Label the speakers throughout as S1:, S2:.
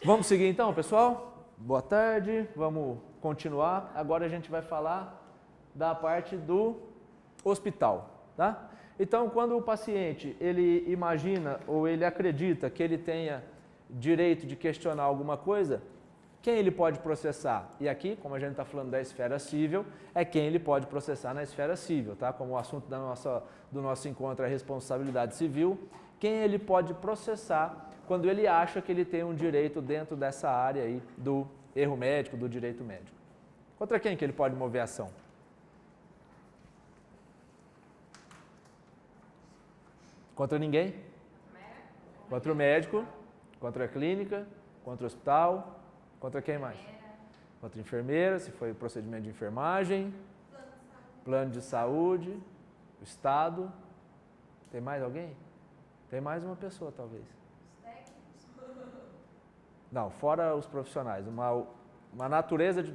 S1: Vamos seguir então, pessoal? Boa tarde, vamos continuar. Agora a gente vai falar da parte do hospital, tá? Então, quando o paciente ele imagina ou ele acredita que ele tenha direito de questionar alguma coisa, quem ele pode processar? E aqui, como a gente está falando da esfera civil, é quem ele pode processar na esfera civil, tá? Como o assunto do nosso encontro é responsabilidade civil, quem ele pode processar quando ele acha que ele tem um direito dentro dessa área aí do erro médico, do direito médico. Contra quem que ele pode mover ação? Contra ninguém? Contra o médico, contra a clínica, contra o hospital, contra quem mais? Contra a enfermeira, se foi procedimento de enfermagem, plano de saúde, o Estado. Tem mais alguém? Tem mais uma pessoa, talvez. Não, fora os profissionais. Uma natureza de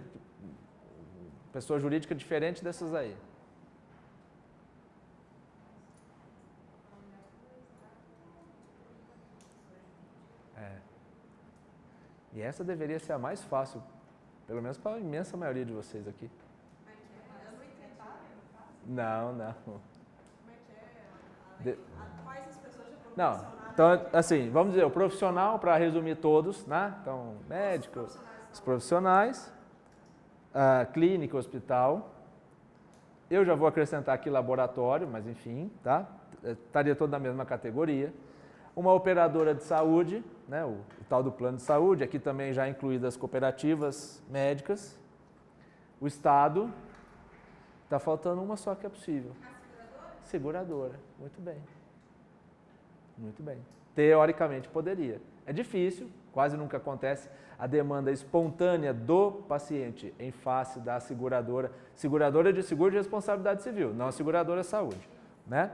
S1: pessoa jurídica diferente dessas aí. E essa deveria ser a mais fácil, pelo menos para a imensa maioria de vocês aqui. Não.
S2: Quais as pessoas já foram
S1: Não, então, assim, vamos dizer, o profissional, para resumir todos, né? Então, médico, os profissionais, a clínica, hospital. Eu já vou acrescentar aqui laboratório, mas enfim, tá? Estaria todo na mesma categoria. Uma operadora de saúde, né, o tal do plano de saúde, aqui também já incluídas as cooperativas médicas, o Estado, está faltando uma só que é possível. A seguradora? Muito bem. Muito bem. Teoricamente poderia. É difícil, quase nunca acontece, a demanda espontânea do paciente em face da seguradora, seguradora de seguro de responsabilidade civil, não a seguradora saúde, né?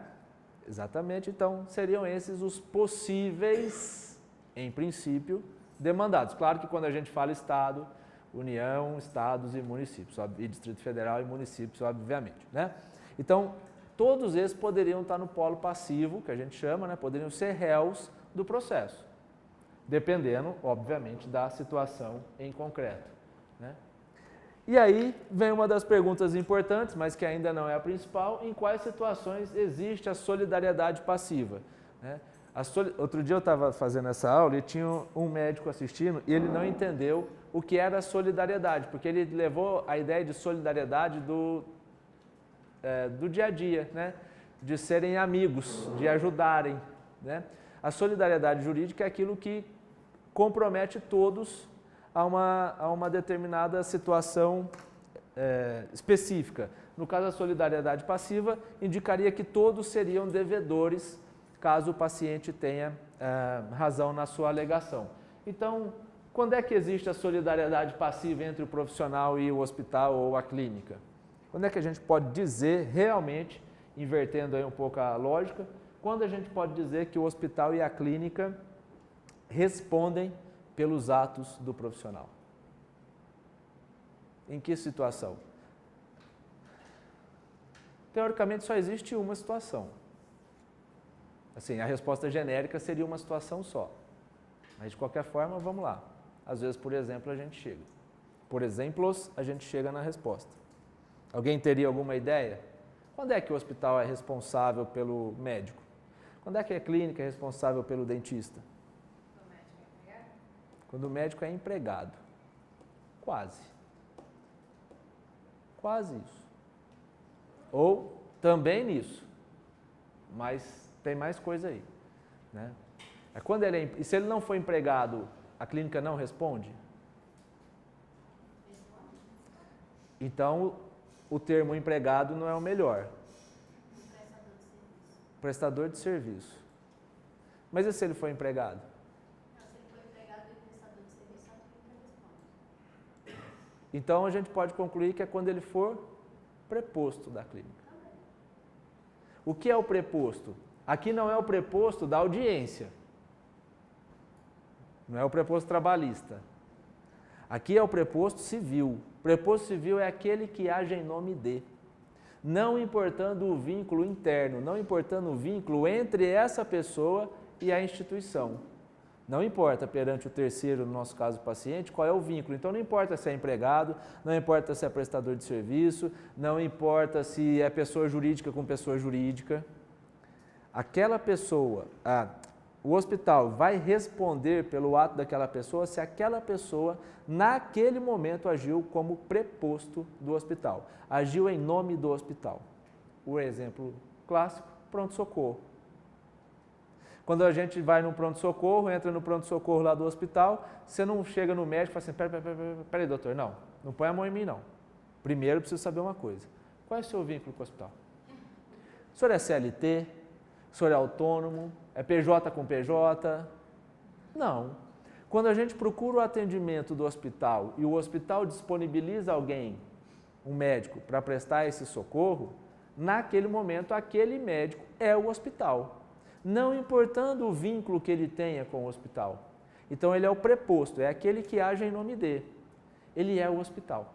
S1: Exatamente, então seriam esses os possíveis, em princípio, demandados. Claro que quando a gente fala Estado, União, Estados e municípios, e Distrito Federal e municípios, obviamente, né? Então, todos esses poderiam estar no polo passivo, que a gente chama, né? Poderiam ser réus do processo, dependendo, obviamente, da situação em concreto, né? E aí vem uma das perguntas importantes, mas que ainda não é a principal, em quais situações existe a solidariedade passiva, né? Outro dia eu estava fazendo essa aula e tinha um médico assistindo e ele não entendeu o que era solidariedade, porque ele levou a ideia de solidariedade do dia a dia, né? De serem amigos, de ajudarem, né? A solidariedade jurídica é aquilo que compromete todos a uma determinada situação específica. No caso, a solidariedade passiva indicaria que todos seriam devedores caso o paciente tenha razão na sua alegação. Então, quando é que existe a solidariedade passiva entre o profissional e o hospital ou a clínica? Quando é que a gente pode dizer realmente, invertendo aí um pouco a lógica, quando a gente pode dizer que o hospital e a clínica respondem pelos atos do profissional? Em que situação? Teoricamente só existe uma situação. Assim, a resposta genérica seria uma situação só. Mas de qualquer forma, vamos lá. Às vezes, por exemplo, a gente chega. Por exemplos, a gente chega na resposta. Alguém teria alguma ideia? Quando é que o hospital é responsável pelo médico? Quando é que a clínica é responsável pelo dentista? Quando o médico é empregado. Quase. Quase isso. Ou também nisso. Mas tem mais coisa aí, né? Quando e se ele não for empregado, a clínica não responde? Então, o termo empregado não é o melhor. Prestador de serviço. Mas e se ele for empregado? Então, a gente pode concluir que é quando ele for preposto da clínica. O que é o preposto? Aqui não é o preposto da audiência. Não é o preposto trabalhista. Aqui é o preposto civil. O preposto civil é aquele que age em nome de. Não importando o vínculo interno, não importando o vínculo entre essa pessoa e a instituição. Não importa perante o terceiro, no nosso caso o paciente, qual é o vínculo. Então não importa se é empregado, não importa se é prestador de serviço, não importa se é pessoa jurídica com pessoa jurídica. Aquela pessoa, o hospital vai responder pelo ato daquela pessoa se aquela pessoa, naquele momento, agiu como preposto do hospital, agiu em nome do hospital. O exemplo clássico, pronto-socorro. Quando a gente vai no pronto-socorro, entra no pronto-socorro lá do hospital, você não chega no médico e fala assim, peraí, doutor, não põe a mão em mim, não. Primeiro, eu preciso saber uma coisa. Qual é o seu vínculo com o hospital? O senhor é CLT? O senhor é autônomo? É PJ com PJ? Não. Quando a gente procura o atendimento do hospital e o hospital disponibiliza alguém, um médico, para prestar esse socorro, naquele momento, aquele médico é o hospital. Não importando o vínculo que ele tenha com o hospital. Então, ele é o preposto, é aquele que age em nome dele. Ele é o hospital.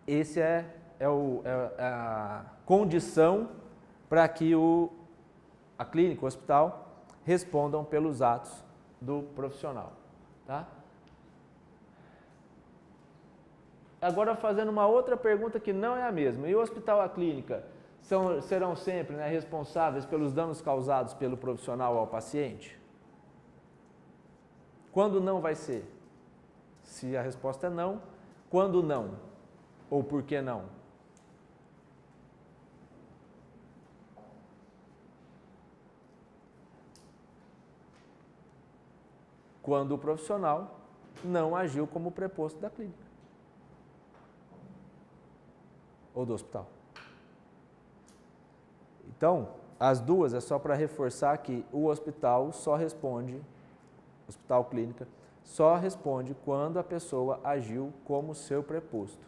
S1: Esse é a condição para que a clínica, o hospital, respondam pelos atos do profissional. Tá? Agora, fazendo uma outra pergunta que não é a mesma. E o hospital, a clínica, serão sempre responsáveis pelos danos causados pelo profissional ao paciente? Quando não vai ser? Se a resposta é não, quando não? Ou por que não? Quando o profissional não agiu como preposto da clínica ou do hospital. Então, as duas é só para reforçar que o hospital só responde, hospital clínica, só responde quando a pessoa agiu como seu preposto.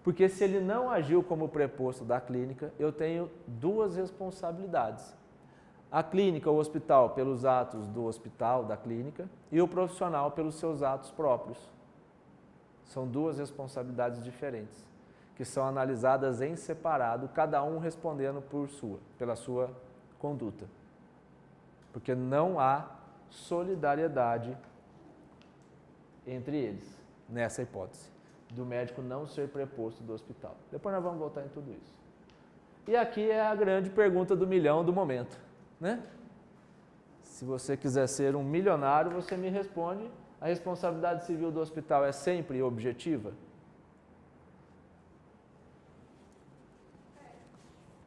S1: Porque se ele não agiu como preposto da clínica, eu tenho duas responsabilidades. A clínica, o hospital, pelos atos do hospital, da clínica, e o profissional pelos seus atos próprios. São duas responsabilidades diferentes, que são analisadas em separado, cada um respondendo pela sua conduta. Porque não há solidariedade entre eles, nessa hipótese, do médico não ser preposto do hospital. Depois nós vamos voltar em tudo isso. E aqui é a grande pergunta do milhão do momento, né? Se você quiser ser um milionário, você me responde, a responsabilidade civil do hospital é sempre objetiva?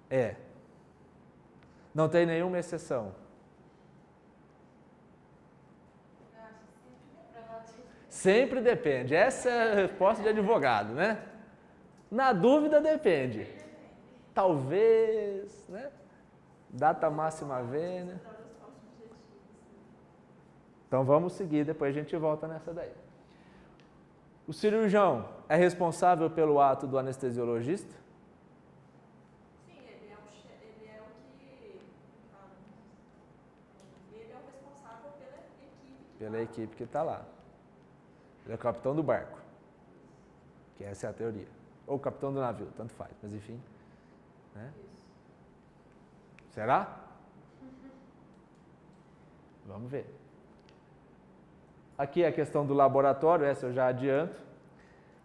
S1: É. Não tem nenhuma exceção. Sempre depende. Essa é a resposta de advogado, né? Na dúvida, depende. Talvez, né? Data máxima vênia. Então vamos seguir, depois a gente volta nessa daí. O cirurgião é responsável pelo ato do anestesiologista?
S2: Sim, ele é o que ele é o responsável
S1: pela equipe que está lá. Ele é o capitão do barco, que essa é a teoria. Ou o capitão do navio, tanto faz, mas enfim. Né? Será? Vamos ver. Aqui é a questão do laboratório, essa eu já adianto,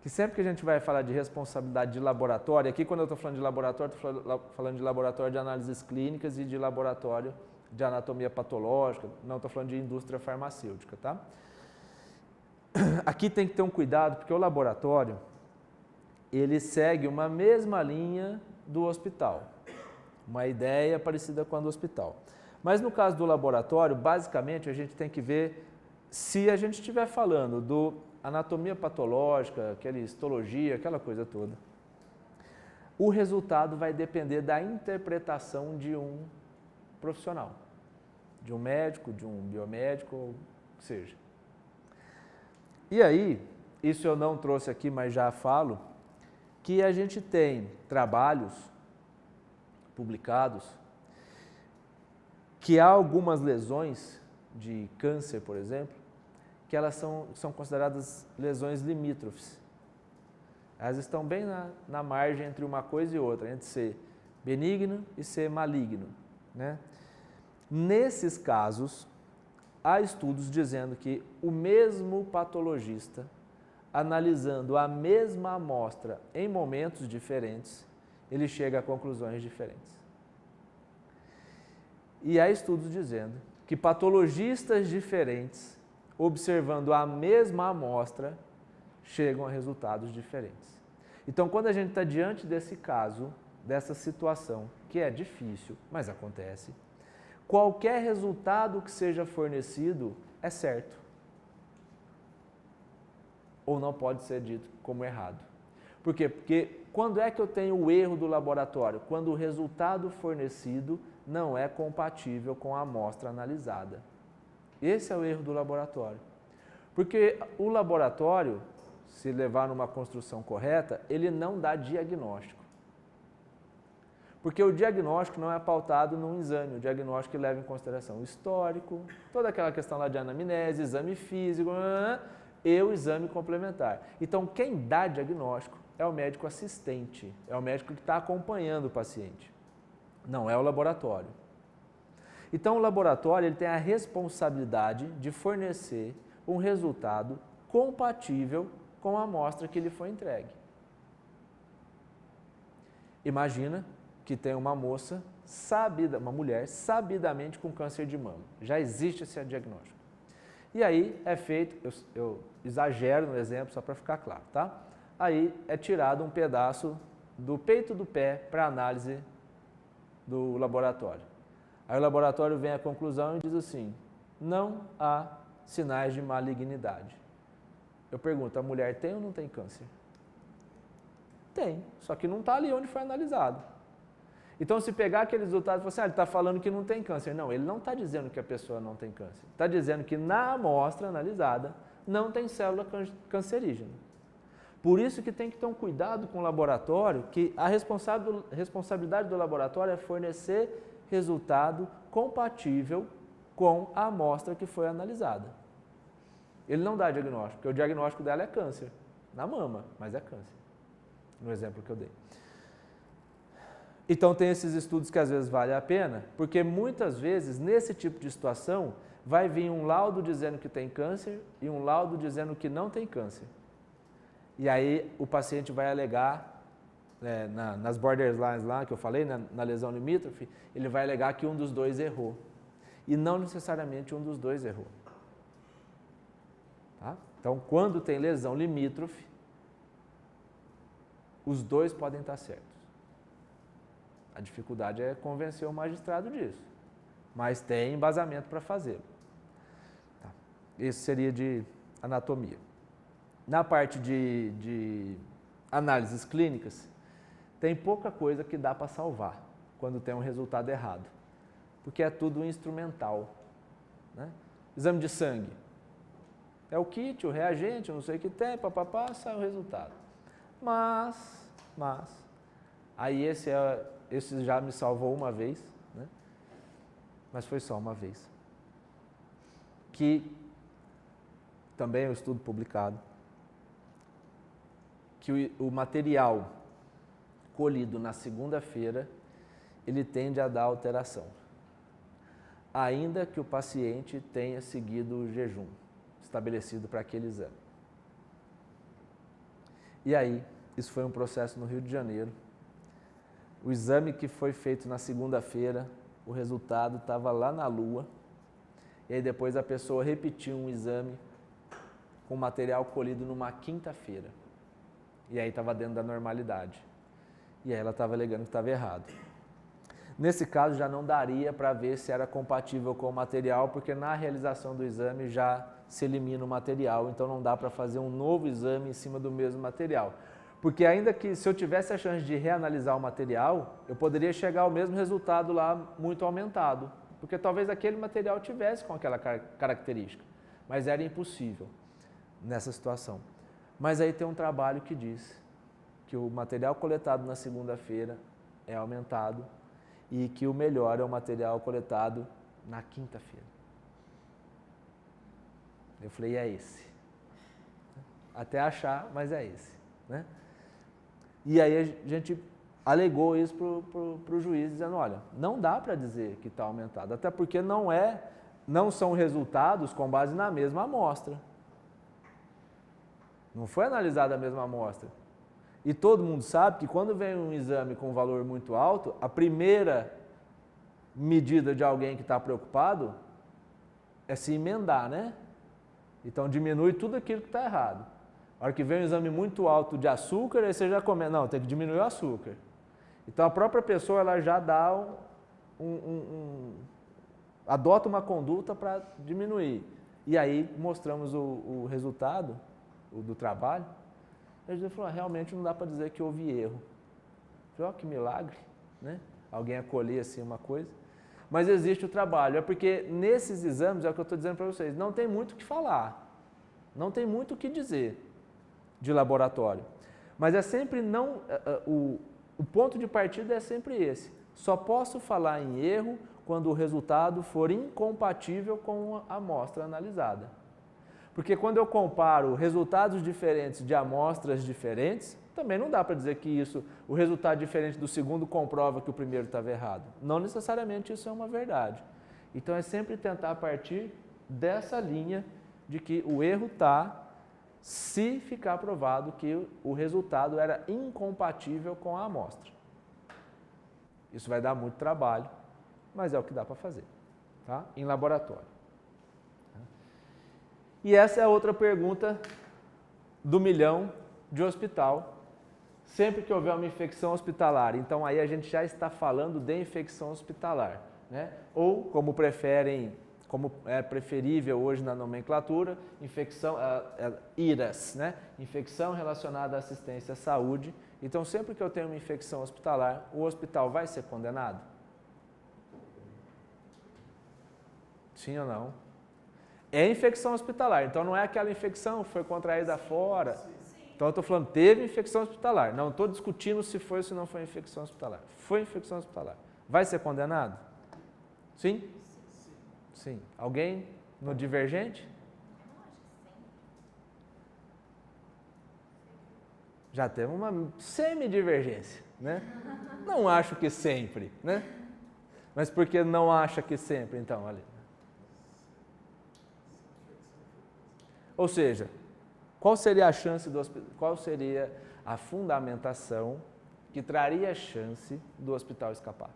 S1: que sempre que a gente vai falar de responsabilidade de laboratório, aqui quando eu estou falando de laboratório, estou falando de laboratório de análises clínicas e de laboratório de anatomia patológica, não estou falando de indústria farmacêutica, tá? Aqui tem que ter um cuidado, porque o laboratório, ele segue uma mesma linha do hospital, uma ideia parecida com a do hospital. Mas no caso do laboratório, basicamente a gente tem que ver se a gente estiver falando do anatomia patológica, aquela histologia, aquela coisa toda. O resultado vai depender da interpretação de um profissional, de um médico, de um biomédico, ou que seja. E aí, isso eu não trouxe aqui, mas já falo, que a gente tem trabalhos publicados que há algumas lesões de câncer, por exemplo, que elas são consideradas lesões limítrofes. Elas estão bem na margem entre uma coisa e outra, entre ser benigno e ser maligno, né? Nesses casos, há estudos dizendo que o mesmo patologista, analisando a mesma amostra em momentos diferentes, ele chega a conclusões diferentes. E há estudos dizendo que patologistas diferentes, observando a mesma amostra, chegam a resultados diferentes. Então, quando a gente está diante desse caso, dessa situação, que é difícil, mas acontece, qualquer resultado que seja fornecido é certo. Ou não pode ser dito como errado. Por quê? Porque quando é que eu tenho o erro do laboratório? Quando o resultado fornecido não é compatível com a amostra analisada. Esse é o erro do laboratório. Porque o laboratório, se levar numa construção correta, ele não dá diagnóstico. Porque o diagnóstico não é pautado num exame, o diagnóstico leva em consideração o histórico, toda aquela questão lá de anamnese, exame físico, e o exame complementar. Então, quem dá diagnóstico é o médico assistente, é o médico que está acompanhando o paciente, não é o laboratório. Então, o laboratório ele tem a responsabilidade de fornecer um resultado compatível com a amostra que lhe foi entregue. Imagina que tem uma moça, uma mulher, sabidamente com câncer de mama. Já existe esse diagnóstico. E aí é feito, eu exagero no exemplo só para ficar claro, tá? Aí é tirado um pedaço do peito do pé para análise do laboratório. Aí o laboratório vem à conclusão e diz assim, não há sinais de malignidade. Eu pergunto, a mulher tem ou não tem câncer? Tem, só que não está ali onde foi analisado. Então, se pegar aquele resultado e falar assim, ele está falando que não tem câncer. Não, ele não está dizendo que a pessoa não tem câncer. Está dizendo que na amostra analisada não tem célula cancerígena. Por isso que tem que ter um cuidado com o laboratório, que a responsabilidade do laboratório é fornecer resultado compatível com a amostra que foi analisada. Ele não dá diagnóstico, porque o diagnóstico dela é câncer, na mama, mas é câncer, no exemplo que eu dei. Então tem esses estudos que às vezes vale a pena, porque muitas vezes nesse tipo de situação vai vir um laudo dizendo que tem câncer e um laudo dizendo que não tem câncer. E aí o paciente vai alegar, nas borderlines lá que eu falei, na lesão limítrofe, ele vai alegar que um dos dois errou. E não necessariamente um dos dois errou. Tá? Então quando tem lesão limítrofe, os dois podem estar certos. A dificuldade é convencer o magistrado disso, mas tem embasamento para fazê-lo. Tá. Esse seria de anatomia. Na parte de análises clínicas, tem pouca coisa que dá para salvar quando tem um resultado errado, porque é tudo instrumental. Né? Exame de sangue, é o kit, o reagente, eu não sei o que tem, papapá, sai o resultado. Mas, aí esse já me salvou uma vez, né? Mas foi só uma vez. Que também é um estudo publicado, que o material colhido na segunda-feira, ele tende a dar alteração, ainda que o paciente tenha seguido o jejum estabelecido para aquele exame. E aí, isso foi um processo no Rio de Janeiro. O exame que foi feito na segunda-feira, o resultado estava lá na Lua, e aí depois a pessoa repetiu um exame com material colhido numa quinta-feira. E aí estava dentro da normalidade. E aí ela estava alegando que estava errado. Nesse caso já não daria para ver se era compatível com o material, porque na realização do exame já se elimina o material, então não dá para fazer um novo exame em cima do mesmo material. Porque ainda que se eu tivesse a chance de reanalisar o material, eu poderia chegar ao mesmo resultado lá muito aumentado, porque talvez aquele material tivesse com aquela característica, mas era impossível nessa situação. Mas aí tem um trabalho que diz que o material coletado na segunda-feira é aumentado e que o melhor é o material coletado na quinta-feira. Eu falei, é esse. Até achar, mas é esse. Né? E aí a gente alegou isso para o juiz, dizendo, olha, não dá para dizer que está aumentado, até porque não é não são resultados com base na mesma amostra. Não foi analisada a mesma amostra. E todo mundo sabe que quando vem um exame com valor muito alto, a primeira medida de alguém que está preocupado é se emendar, né? Então diminui tudo aquilo que está errado. A hora que vem um exame muito alto de açúcar, aí você já começa, não, tem que diminuir o açúcar. Então a própria pessoa ela já dá adota uma conduta para diminuir. E aí mostramos o resultado do trabalho. E a gente falou, realmente não dá para dizer que houve erro. Olha que milagre, né? Alguém acolher assim uma coisa. Mas existe o trabalho, é porque nesses exames, é o que eu estou dizendo para vocês, não tem muito o que falar, não tem muito o que dizer de laboratório. Mas é sempre não, o ponto de partida é sempre esse. Só posso falar em erro quando o resultado for incompatível com a amostra analisada. Porque quando eu comparo resultados diferentes de amostras diferentes, também não dá para dizer que o resultado diferente do segundo comprova que o primeiro estava errado. Não necessariamente isso é uma verdade. Então é sempre tentar partir dessa linha de que o erro está se ficar provado que o resultado era incompatível com a amostra. Isso vai dar muito trabalho, mas é o que dá para fazer, tá? Em laboratório. E essa é outra pergunta do milhão de hospital, sempre que houver uma infecção hospitalar. Então aí a gente já está falando de infecção hospitalar, né? Ou como preferem, como é preferível hoje na nomenclatura, infecção, IRAS, né? Infecção relacionada à assistência à saúde. Então sempre que eu tenho uma infecção hospitalar, o hospital vai ser condenado? Sim ou não? É infecção hospitalar, então não é aquela infecção que foi contraída fora. Então eu estou falando, teve infecção hospitalar. Não estou discutindo se foi ou se não foi infecção hospitalar. Foi infecção hospitalar. Vai ser condenado? Sim? Sim. Alguém no divergente? Já temos uma semi-divergência, né? Não acho que sempre, né? Mas por que não acha que sempre, então, ali? Ou seja, qual seria a chance qual seria a fundamentação que traria a chance do hospital escapar?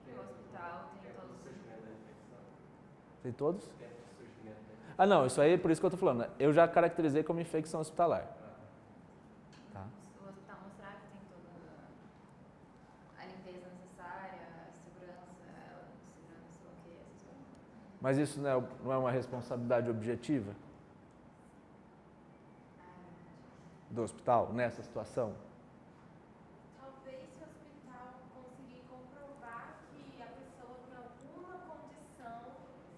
S2: Que o hospital tem todos os...
S1: Tem todos? Ah, não, isso aí, por isso que eu estou falando, eu já caracterizei como infecção hospitalar. Tá.
S2: O hospital mostrar que tem toda a limpeza necessária, a segurança o que, essas coisas.
S1: Mas isso não é uma responsabilidade objetiva do hospital nessa situação?
S2: Talvez se o hospital conseguir comprovar que a pessoa tem alguma condição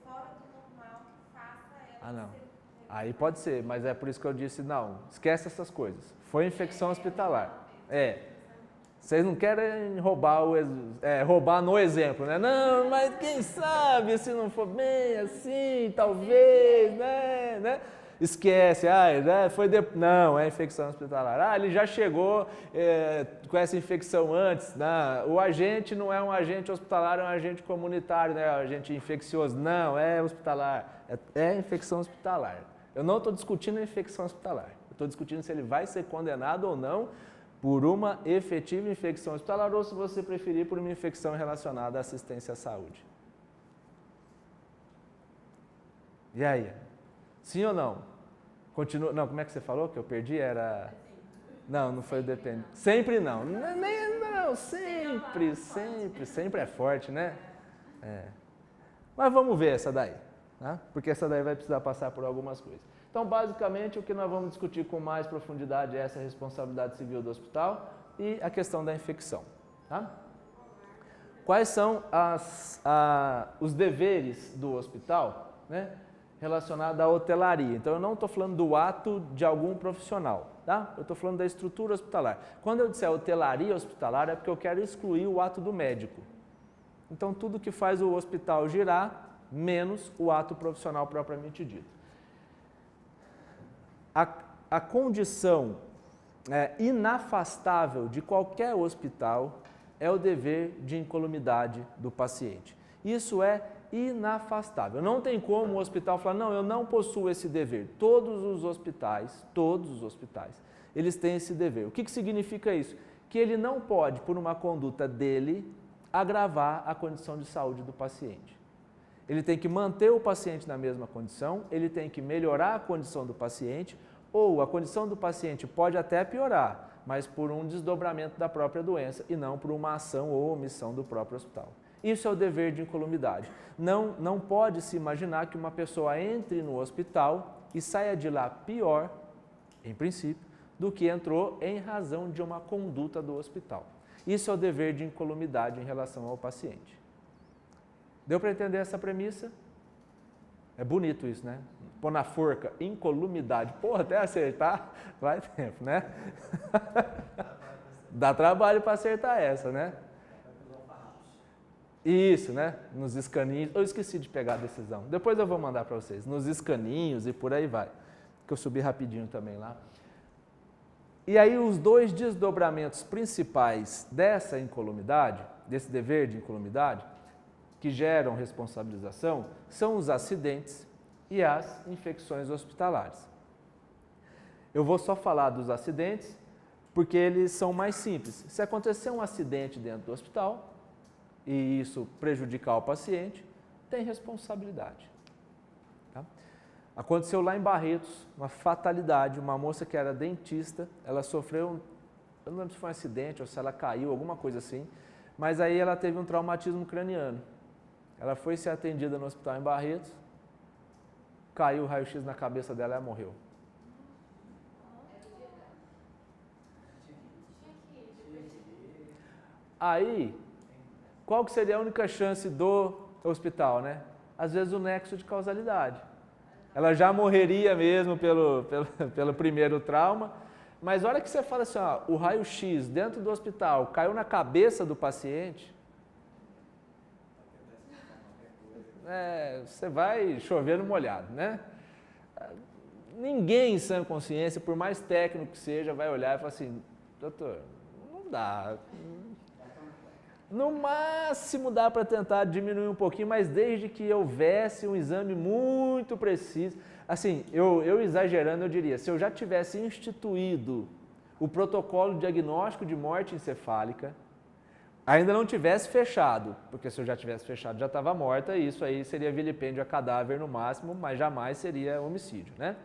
S2: fora do normal que faça ela
S1: Ah, não.
S2: ser...
S1: Aí pode ser, mas é por isso que eu disse, não, esquece essas coisas. Foi infecção hospitalar. Vocês não querem roubar no exemplo, né? Não, mas quem sabe se não for bem assim, talvez, né? Esquece, não, é infecção hospitalar. Ele já chegou com essa infecção antes. Não, o agente não é um agente hospitalar, é um agente comunitário, né? Um agente infeccioso. Não, é hospitalar. É infecção hospitalar. Eu não estou discutindo a infecção hospitalar. Eu estou discutindo se ele vai ser condenado ou não por uma efetiva infecção hospitalar ou, se você preferir, por uma infecção relacionada à assistência à saúde. E aí? Sim ou não? Continua. Não, como é que você falou que eu perdi? Era. Não foi o depende. Sempre não. Não, sempre é forte, né? Mas vamos ver essa daí, né? Porque essa daí vai precisar passar por algumas coisas. Então, basicamente, o que nós vamos discutir com mais profundidade é essa responsabilidade civil do hospital e a questão da infecção. Tá? Quais são os deveres do hospital, né, relacionado à hotelaria? Então, eu não estou falando do ato de algum profissional, tá? Eu estou falando da estrutura hospitalar. Quando eu disser hotelaria hospitalar, é porque eu quero excluir o ato do médico. Então, tudo que faz o hospital girar, menos o ato profissional propriamente dito. A condição inafastável de qualquer hospital é o dever de incolumidade do paciente. Isso é inafastável. Não tem como o hospital falar, não, eu não possuo esse dever. Todos os hospitais, eles têm esse dever. O que significa isso? Que ele não pode, por uma conduta dele, agravar a condição de saúde do paciente. Ele tem que manter o paciente na mesma condição, ele tem que melhorar a condição do paciente, ou a condição do paciente pode até piorar, mas por um desdobramento da própria doença e não por uma ação ou omissão do próprio hospital. Isso é o dever de incolumidade. Não pode se imaginar que uma pessoa entre no hospital e saia de lá pior, em princípio, do que entrou em razão de uma conduta do hospital. Isso é o dever de incolumidade em relação ao paciente. Deu para entender essa premissa? É bonito isso, né? Pôr na forca, incolumidade. Porra, até acertar, vai tempo, né? Dá trabalho para acertar essa, né? Isso, né? Nos escaninhos. Eu esqueci de pegar a decisão. Depois eu vou mandar para vocês. Nos escaninhos e por aí vai. Que eu subi rapidinho também lá. E aí os dois desdobramentos principais dessa incolumidade, desse dever de incolumidade, que geram responsabilização, são os acidentes e as infecções hospitalares. Eu vou só falar dos acidentes, porque eles são mais simples. Se acontecer um acidente dentro do hospital, e isso prejudicar o paciente, tem responsabilidade. Tá? Aconteceu lá em Barretos, uma fatalidade, uma moça que era dentista, ela sofreu, eu não lembro se foi um acidente ou se ela caiu, alguma coisa assim, mas aí ela teve um traumatismo craniano. Ela foi ser atendida no hospital em Barretos, caiu o raio-x na cabeça dela e ela morreu. Aí, qual que seria a única chance do hospital, né? Às vezes o nexo de causalidade. Ela já morreria mesmo pelo primeiro trauma, mas a hora que você fala assim, ó, o raio-x dentro do hospital caiu na cabeça do paciente, você vai chover no molhado, né? Ninguém em sã consciência, por mais técnico que seja, vai olhar e falar assim, doutor, não dá. No máximo dá para tentar diminuir um pouquinho, mas desde que houvesse um exame muito preciso. Assim, eu exagerando, eu diria, se eu já tivesse instituído o protocolo diagnóstico de morte encefálica, ainda não tivesse fechado, porque se eu já tivesse fechado já estava morta, e isso aí seria vilipêndio a cadáver no máximo, mas jamais seria homicídio, né?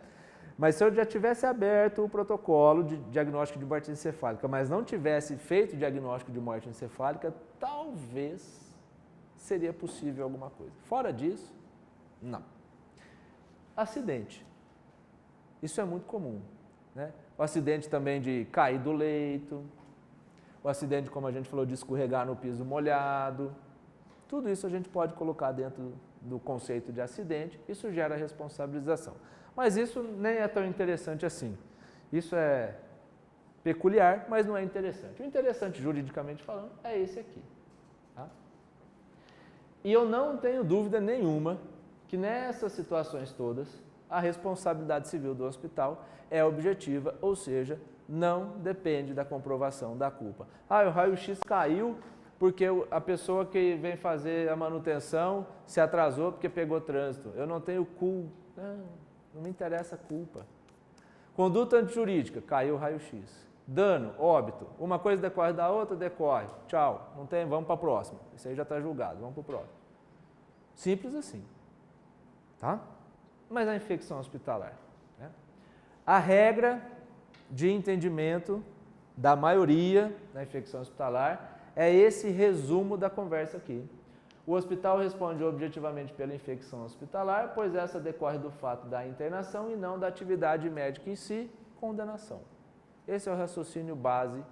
S1: Mas se eu já tivesse aberto o protocolo de diagnóstico de morte encefálica, mas não tivesse feito o diagnóstico de morte encefálica, talvez seria possível alguma coisa. Fora disso, não. Acidente. Isso é muito comum, né? O acidente também de cair do leito, o acidente, como a gente falou, de escorregar no piso molhado, tudo isso a gente pode colocar dentro do conceito de acidente, isso gera responsabilização. Mas isso nem é tão interessante assim. Isso é peculiar, mas não é interessante. O interessante, juridicamente falando, é esse aqui. Tá? E eu não tenho dúvida nenhuma que nessas situações todas, a responsabilidade civil do hospital é objetiva, ou seja, não depende da comprovação da culpa. Ah, o raio-x caiu porque a pessoa que vem fazer a manutenção se atrasou porque pegou trânsito. Eu não tenho culpa. Não me interessa a culpa. Conduta antijurídica, caiu o raio-x. Dano, óbito, uma coisa decorre da outra, decorre. Tchau, não tem, vamos para a próxima. Isso aí já está julgado, vamos para o próximo. Simples assim. Tá? Mas a infecção hospitalar. Né? A regra de entendimento da maioria da infecção hospitalar é esse resumo da conversa aqui. O hospital responde objetivamente pela infecção hospitalar, pois essa decorre do fato da internação e não da atividade médica em si, condenação. Esse é o raciocínio base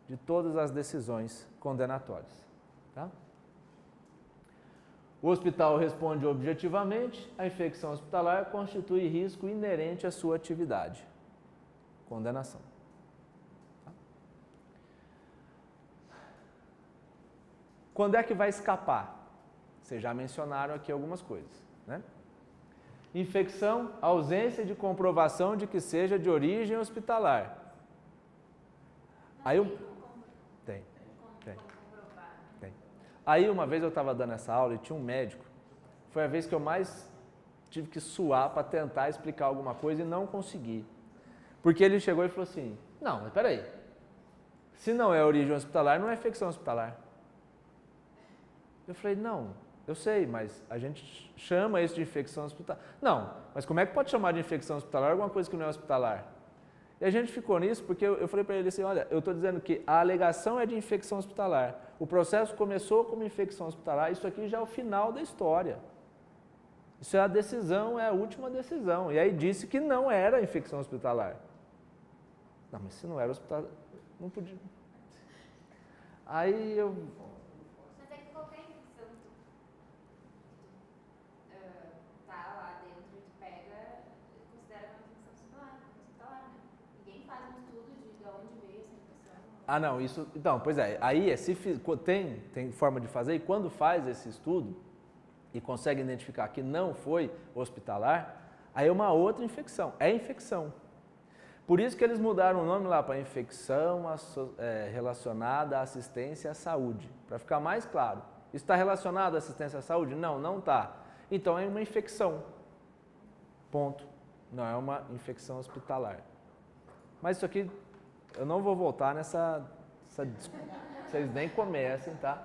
S1: de todas as decisões condenatórias. Tá? O hospital responde objetivamente, a infecção hospitalar constitui risco inerente à sua atividade. Condenação. Tá? Quando é que vai escapar? Vocês já mencionaram aqui algumas coisas, né? Infecção, ausência de comprovação de que seja de origem hospitalar. Aí tem. Aí uma vez eu estava dando essa aula e tinha um médico foi a vez que eu mais tive que suar para tentar explicar alguma coisa e não consegui. Porque ele chegou e falou assim, não, mas peraí, se não é origem hospitalar, não é infecção hospitalar. Eu falei, não, eu sei, mas a gente chama isso de infecção hospitalar. Não, mas como é que pode chamar de infecção hospitalar alguma coisa que não é hospitalar? E a gente ficou nisso porque eu falei para ele assim, olha, eu estou dizendo que a alegação é de infecção hospitalar, o processo começou como infecção hospitalar, isso aqui já é o final da história. Isso é a decisão, é a última decisão. E aí disse que não era infecção hospitalar. Não, mas se não era hospitalar, não podia. Aí eu...
S3: Mas é que qualquer infecção que tu tá lá dentro e tu pega, considera uma infecção hospitalar, né? Ninguém faz um estudo de onde veio essa infecção.
S1: Ah, não, isso... Então, pois é, aí tem forma de fazer, e quando faz esse estudo e consegue identificar que não foi hospitalar, aí é uma outra infecção, é infecção. Por isso que eles mudaram o nome lá para infecção relacionada à assistência à saúde, para ficar mais claro. Isso está relacionado à assistência à saúde? Não, não está. Então é uma infecção. Ponto. Não é uma infecção hospitalar. Mas isso aqui, eu não vou voltar nessa vocês nem comecem, tá?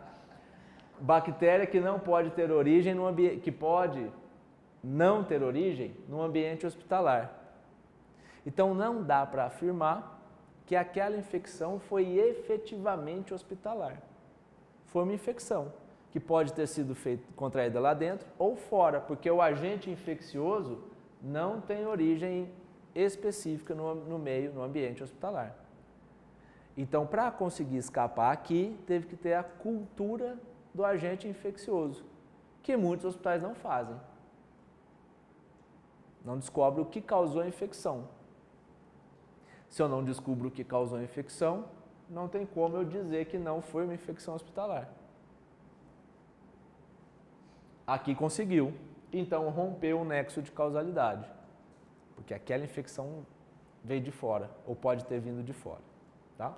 S1: Bactéria que não pode ter origem no ambiente, que pode não ter origem no ambiente hospitalar. Então não dá para afirmar que aquela infecção foi efetivamente hospitalar. Foi uma infecção que pode ter sido contraída lá dentro ou fora, porque o agente infeccioso não tem origem específica no meio, no ambiente hospitalar. Então, para conseguir escapar aqui, teve que ter a cultura do agente infeccioso, que muitos hospitais não fazem. Não descobrem o que causou a infecção. Se eu não descubro o que causou a infecção, não tem como eu dizer que não foi uma infecção hospitalar. Aqui conseguiu, então rompeu o nexo de causalidade, porque aquela infecção veio de fora, ou pode ter vindo de fora, tá?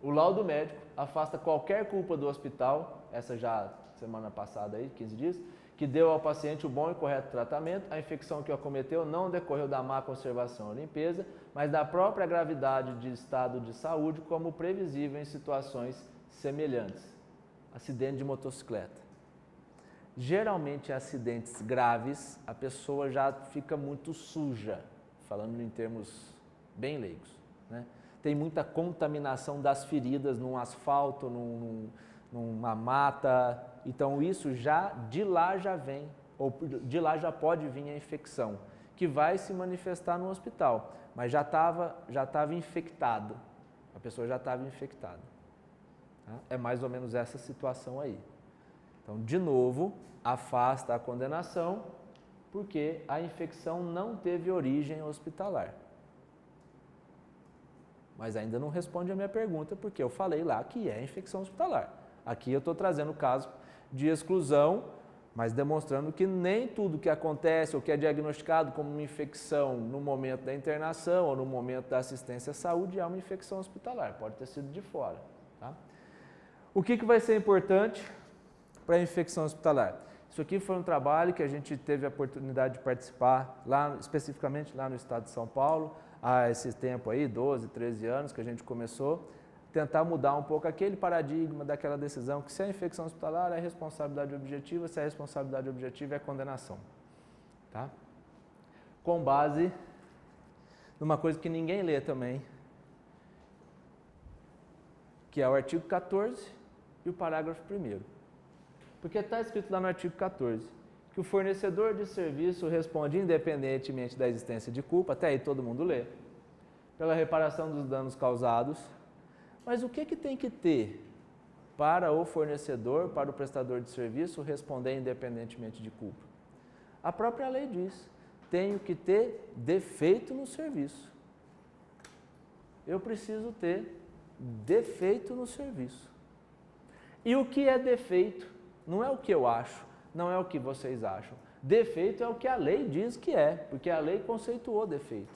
S1: O laudo médico afasta qualquer culpa do hospital, essa já semana passada aí, 15 dias, que deu ao paciente o bom e correto tratamento, a infecção que o acometeu não decorreu da má conservação ou limpeza, mas da própria gravidade de estado de saúde, como previsível em situações semelhantes. Acidente de motocicleta. Geralmente, em acidentes graves, a pessoa já fica muito suja, falando em termos bem leigos, né? Tem muita contaminação das feridas num asfalto, numa mata, então isso de lá já vem, ou de lá já pode vir a infecção, que vai se manifestar no hospital, mas já estava infectado, a pessoa já estava infectada. Tá? É mais ou menos essa situação aí. Então, de novo, afasta a condenação, porque a infecção não teve origem hospitalar. Mas ainda não responde a minha pergunta, porque eu falei lá que é infecção hospitalar. Aqui eu estou trazendo o caso de exclusão, mas demonstrando que nem tudo que acontece ou que é diagnosticado como uma infecção no momento da internação ou no momento da assistência à saúde é uma infecção hospitalar, pode ter sido de fora. Tá? O que vai ser importante para a infecção hospitalar? Isso aqui foi um trabalho que a gente teve a oportunidade de participar, especificamente lá no estado de São Paulo, há esse tempo aí, 12, 13 anos que a gente começou, tentar mudar um pouco aquele paradigma daquela decisão que se é infecção hospitalar é responsabilidade objetiva, se é responsabilidade objetiva é condenação. Tá? Com base numa coisa que ninguém lê também, que é o artigo 14 e o parágrafo 1º. Porque está escrito lá no artigo 14 que o fornecedor de serviço responde independentemente da existência de culpa, até aí todo mundo lê, pela reparação dos danos causados. Mas o que tem que ter para o fornecedor, para o prestador de serviço responder independentemente de culpa? A própria lei diz, tenho que ter defeito no serviço. Eu preciso ter defeito no serviço. E o que é defeito? Não é o que eu acho, não é o que vocês acham. Defeito é o que a lei diz que é, porque a lei conceituou defeito.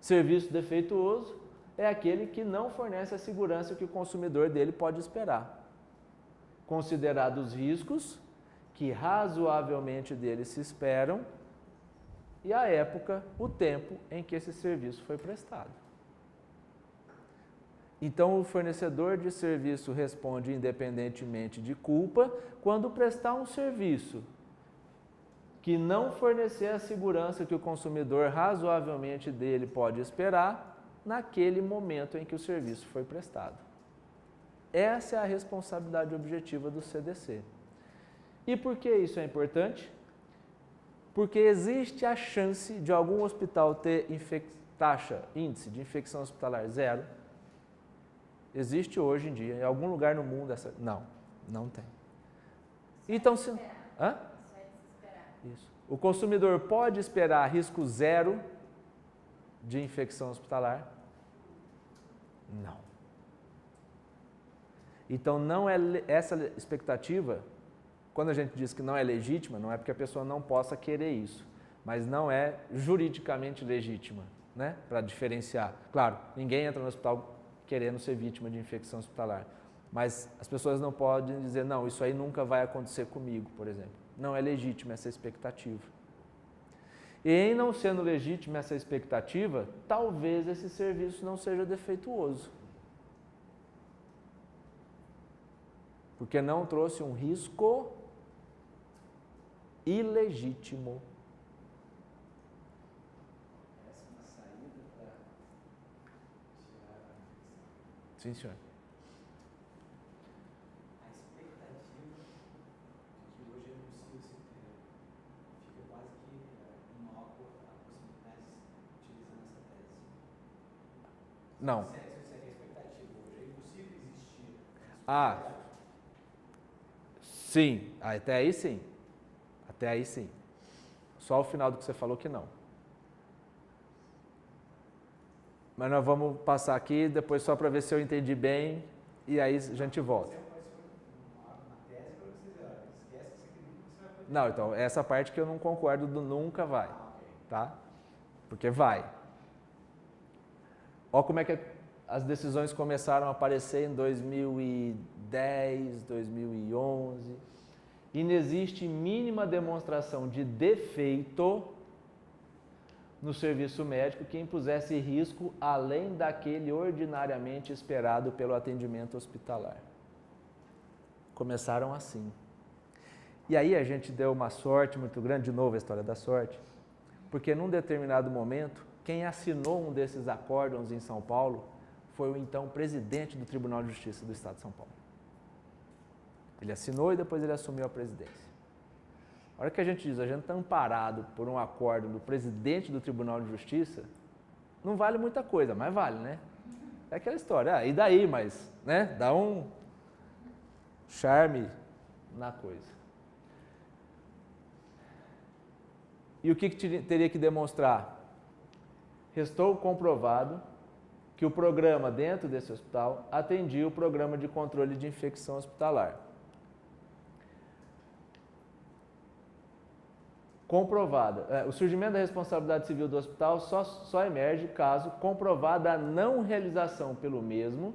S1: Serviço defeituoso é aquele que não fornece a segurança que o consumidor dele pode esperar. considerados riscos que razoavelmente deles se esperam e a época, o tempo em que esse serviço foi prestado. Então, o fornecedor de serviço responde independentemente de culpa quando prestar um serviço que não fornecer a segurança que o consumidor razoavelmente dele pode esperar naquele momento em que o serviço foi prestado. Essa é a responsabilidade objetiva do CDC. E por que isso é importante? Porque existe a chance de algum hospital ter índice de infecção hospitalar zero. Existe hoje em dia, em algum lugar no mundo, essa... Não tem. Então, se... Hã? Isso. O consumidor pode esperar risco zero de infecção hospitalar? Não. Então, não é essa expectativa, quando a gente diz que não é legítima, não é porque a pessoa não possa querer isso, mas não é juridicamente legítima, né? Para diferenciar. Claro, ninguém entra no hospital querendo ser vítima de infecção hospitalar, mas as pessoas não podem dizer, não, isso aí nunca vai acontecer comigo, por exemplo. Não é legítima essa expectativa. E em não sendo legítima essa expectativa, talvez esse serviço não seja defeituoso. Porque não trouxe um risco ilegítimo.
S4: Essa é uma saída para tirar a infecção.
S1: Sim, senhor.
S4: A expectativa de que hoje é possível se ter, fica quase que inócua a possibilidade utilizando essa tese.
S1: Não.
S4: Se é que a expectativa hoje é impossível existir.
S1: Sim, até aí sim. Até aí sim. Só o final do que você falou que não. Mas nós vamos passar aqui, depois só para ver se eu entendi bem, e aí a gente volta. Não, então, essa parte que eu não concordo do nunca vai, tá? Porque vai. Olha como é que as decisões começaram a aparecer em 2010, 2011. Inexiste mínima demonstração de defeito no serviço médico que impusesse risco além daquele ordinariamente esperado pelo atendimento hospitalar. Começaram assim. E aí a gente deu uma sorte muito grande, de novo a história da sorte, porque num determinado momento, quem assinou um desses acórdãos em São Paulo foi o então presidente do Tribunal de Justiça do Estado de São Paulo. Ele assinou e depois ele assumiu a presidência. A hora que a gente diz, a gente está amparado por um acórdão do presidente do Tribunal de Justiça, não vale muita coisa, mas vale, né? É aquela história, e daí, mas, né? Dá um charme na coisa. E o que teria que demonstrar? Restou comprovado que o programa dentro desse hospital atendia o programa de controle de infecção hospitalar. Comprovada. O surgimento da responsabilidade civil do hospital só emerge caso comprovada a não realização pelo mesmo,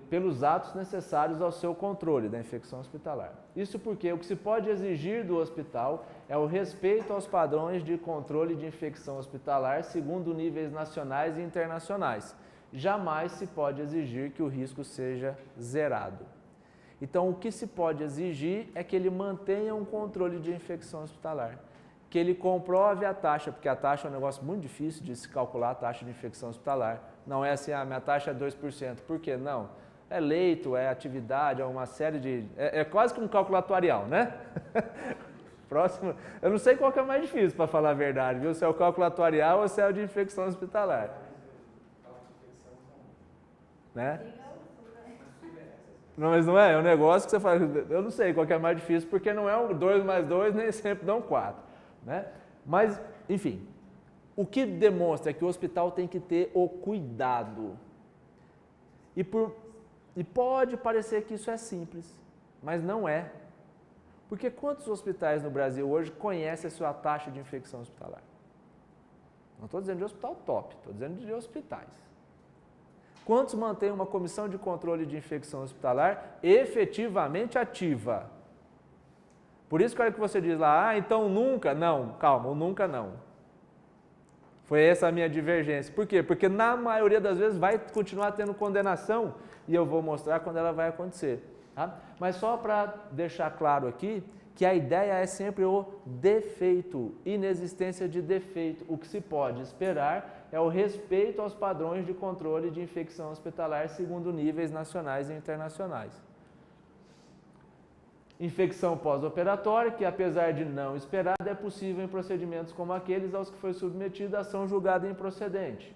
S1: pelos atos necessários ao seu controle da infecção hospitalar. Isso porque o que se pode exigir do hospital é o respeito aos padrões de controle de infecção hospitalar segundo níveis nacionais e internacionais. Jamais se pode exigir que o risco seja zerado. Então, o que se pode exigir é que ele mantenha um controle de infecção hospitalar, que ele comprove a taxa, porque a taxa é um negócio muito difícil de se calcular a taxa de infecção hospitalar. Não é assim, minha taxa é 2%. Por quê? Não. É leito, é atividade, é uma série de... É quase que um cálculo atuarial, né? Próximo. Eu não sei qual que é mais difícil, para falar a verdade, viu? Se é o cálculo atuarial ou se é o de infecção hospitalar. Né? Não, mas não é? É um negócio que você fala, eu não sei qual que é mais difícil, porque não é um 2 mais 2, nem sempre dão 4. Né? Mas, enfim, o que demonstra é que o hospital tem que ter o cuidado. E pode parecer que isso é simples, mas não é. Porque quantos hospitais no Brasil hoje conhecem a sua taxa de infecção hospitalar? Não estou dizendo de hospital top, estou dizendo de hospitais. Quantos mantêm uma comissão de controle de infecção hospitalar efetivamente ativa? Por isso que a hora que você diz lá, então nunca, não, calma, o nunca não. Foi essa a minha divergência. Por quê? Porque na maioria das vezes vai continuar tendo condenação e eu vou mostrar quando ela vai acontecer. Tá? Mas só para deixar claro aqui que a ideia é sempre o defeito, inexistência de defeito. O que se pode esperar é o respeito aos padrões de controle de infecção hospitalar segundo níveis nacionais e internacionais. Infecção pós-operatória, que apesar de não esperada, é possível em procedimentos como aqueles aos que foi submetida a ação julgada improcedente.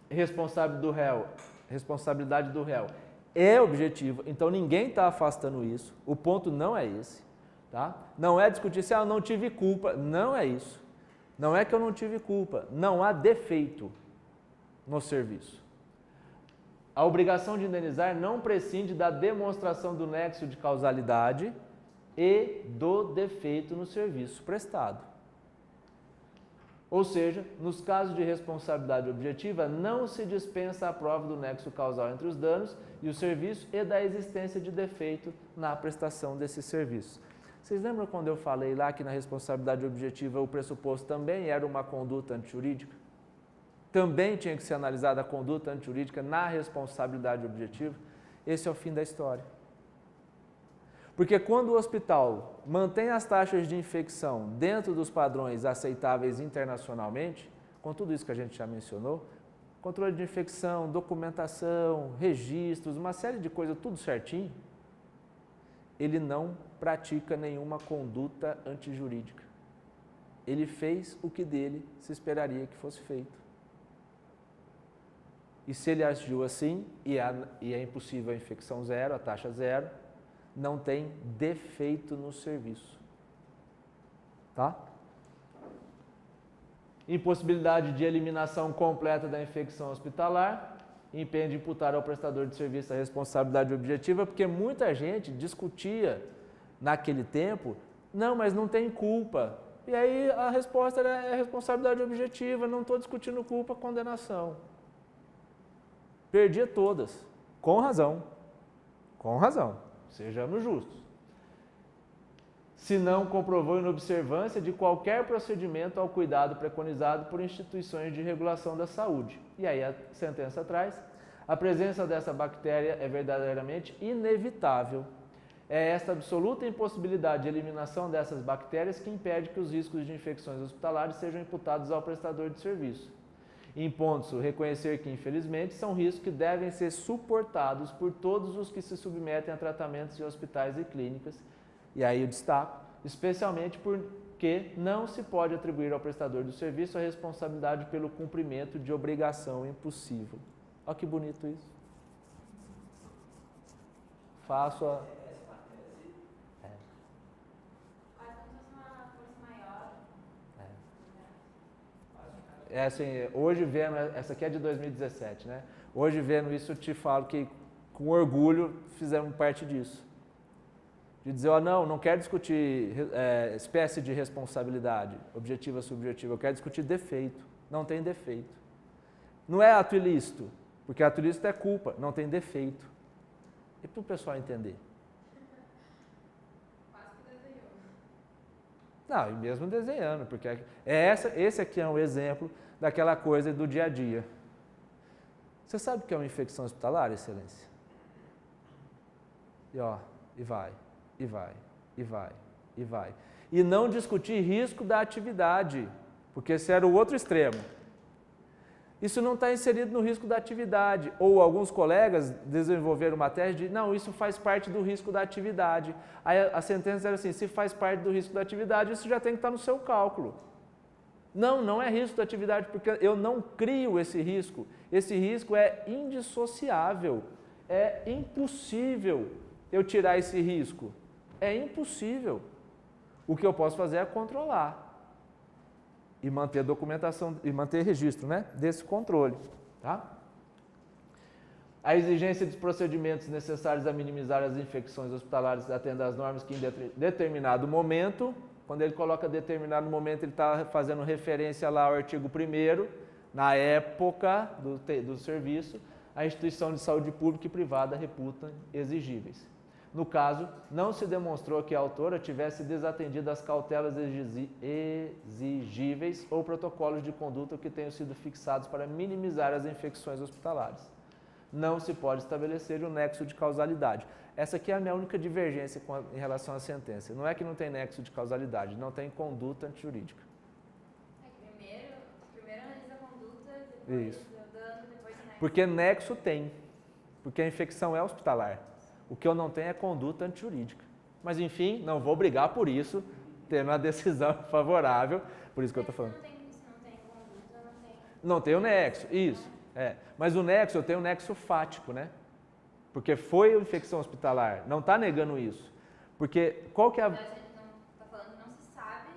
S1: Responsabilidade do réu é objetivo, então ninguém está afastando isso, o ponto não é esse. Tá? Não é discutir se eu não tive culpa, não é isso. Não é que eu não tive culpa, não há defeito no serviço. A obrigação de indenizar não prescinde da demonstração do nexo de causalidade e do defeito no serviço prestado. Ou seja, nos casos de responsabilidade objetiva, não se dispensa a prova do nexo causal entre os danos e o serviço e da existência de defeito na prestação desses serviços. Vocês lembram quando eu falei lá que na responsabilidade objetiva o pressuposto também era uma conduta antijurídica? Também tinha que ser analisada a conduta antijurídica na responsabilidade objetiva? Esse é o fim da história. Porque quando o hospital mantém as taxas de infecção dentro dos padrões aceitáveis internacionalmente, com tudo isso que a gente já mencionou, controle de infecção, documentação, registros, uma série de coisas, tudo certinho, ele não pratica nenhuma conduta antijurídica. Ele fez o que dele se esperaria que fosse feito. E se ele agiu assim, e é impossível a infecção zero, a taxa zero, não tem defeito no serviço. Tá? Impossibilidade de eliminação completa da infecção hospitalar, impede imputar ao prestador de serviço a responsabilidade objetiva, porque muita gente discutia naquele tempo, não, mas não tem culpa. E aí a resposta era responsabilidade objetiva, não estou discutindo culpa, condenação. Perdia todas, com razão, sejamos justos. Se não comprovou inobservância de qualquer procedimento ao cuidado preconizado por instituições de regulação da saúde. E aí a sentença traz, a presença dessa bactéria é verdadeiramente inevitável. É esta absoluta impossibilidade de eliminação dessas bactérias que impede que os riscos de infecções hospitalares sejam imputados ao prestador de serviço. Impondo-se reconhecer que, infelizmente, são riscos que devem ser suportados por todos os que se submetem a tratamentos em hospitais e clínicas. E aí eu destaco, especialmente porque não se pode atribuir ao prestador do serviço a responsabilidade pelo cumprimento de obrigação impossível. Olha que bonito isso. Faço a... É assim, hoje vendo, essa aqui é de 2017, né? Hoje vendo isso, eu te falo que com orgulho fizemos parte disso. De dizer, ó, não quero discutir espécie de responsabilidade, objetiva, subjetiva, eu quero discutir defeito, não tem defeito. Não é ato ilícito, porque ato ilícito é culpa, não tem defeito. E para o pessoal entender. Não, e mesmo desenhando, porque esse aqui é um exemplo daquela coisa do dia a dia. Você sabe o que é uma infecção hospitalar, excelência? E vai. E não discutir risco da atividade, porque esse era o outro extremo. Isso não está inserido no risco da atividade. Ou alguns colegas desenvolveram uma tese de, não, isso faz parte do risco da atividade. Aí a sentença era assim, se faz parte do risco da atividade, isso já tem que estar no seu cálculo. Não é risco da atividade, porque eu não crio esse risco. Esse risco é indissociável. É impossível eu tirar esse risco. É impossível. O que eu posso fazer é controlar. E manter documentação, e manter registro, né, desse controle. Tá? A exigência de procedimentos necessários a minimizar as infecções hospitalares atendendo às normas que em determinado momento, quando ele coloca determinado momento, ele está fazendo referência lá ao artigo 1º, na época do serviço, a instituição de saúde pública e privada reputa exigíveis. No caso, não se demonstrou que a autora tivesse desatendido as cautelas exigíveis ou protocolos de conduta que tenham sido fixados para minimizar as infecções hospitalares. Não se pode estabelecer o nexo de causalidade. Essa aqui é a minha única divergência em relação à sentença. Não é que não tem nexo de causalidade, não tem conduta antijurídica.
S3: Primeiro analisa a conduta, depois
S1: Isso.
S3: o dano, depois o nexo.
S1: Porque nexo tem, porque a infecção é hospitalar. O que eu não tenho é conduta antijurídica. Mas enfim, não vou brigar por isso, tendo uma decisão favorável, por isso que eu estou falando.
S3: Se não tem conduta, não tem.
S1: Não tem o nexo, isso. Mas o nexo, eu tenho o nexo fático, né? Porque foi infecção hospitalar, não está negando isso. Porque qual que é a...
S3: A gente não está falando que não se sabe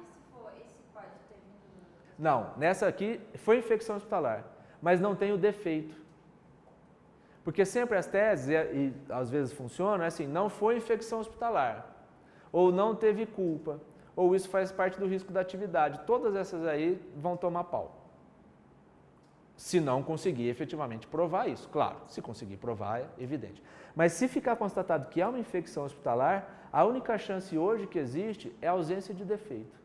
S3: se pode ter vindo.
S1: Não, nessa aqui foi infecção hospitalar, mas não tem o defeito. Porque sempre as teses, e às vezes funcionam, é assim, não foi infecção hospitalar, ou não teve culpa, ou isso faz parte do risco da atividade. Todas essas aí vão tomar pau. Se não conseguir efetivamente provar isso, claro, se conseguir provar é evidente. Mas se ficar constatado que há uma infecção hospitalar, a única chance hoje que existe é a ausência de defeito.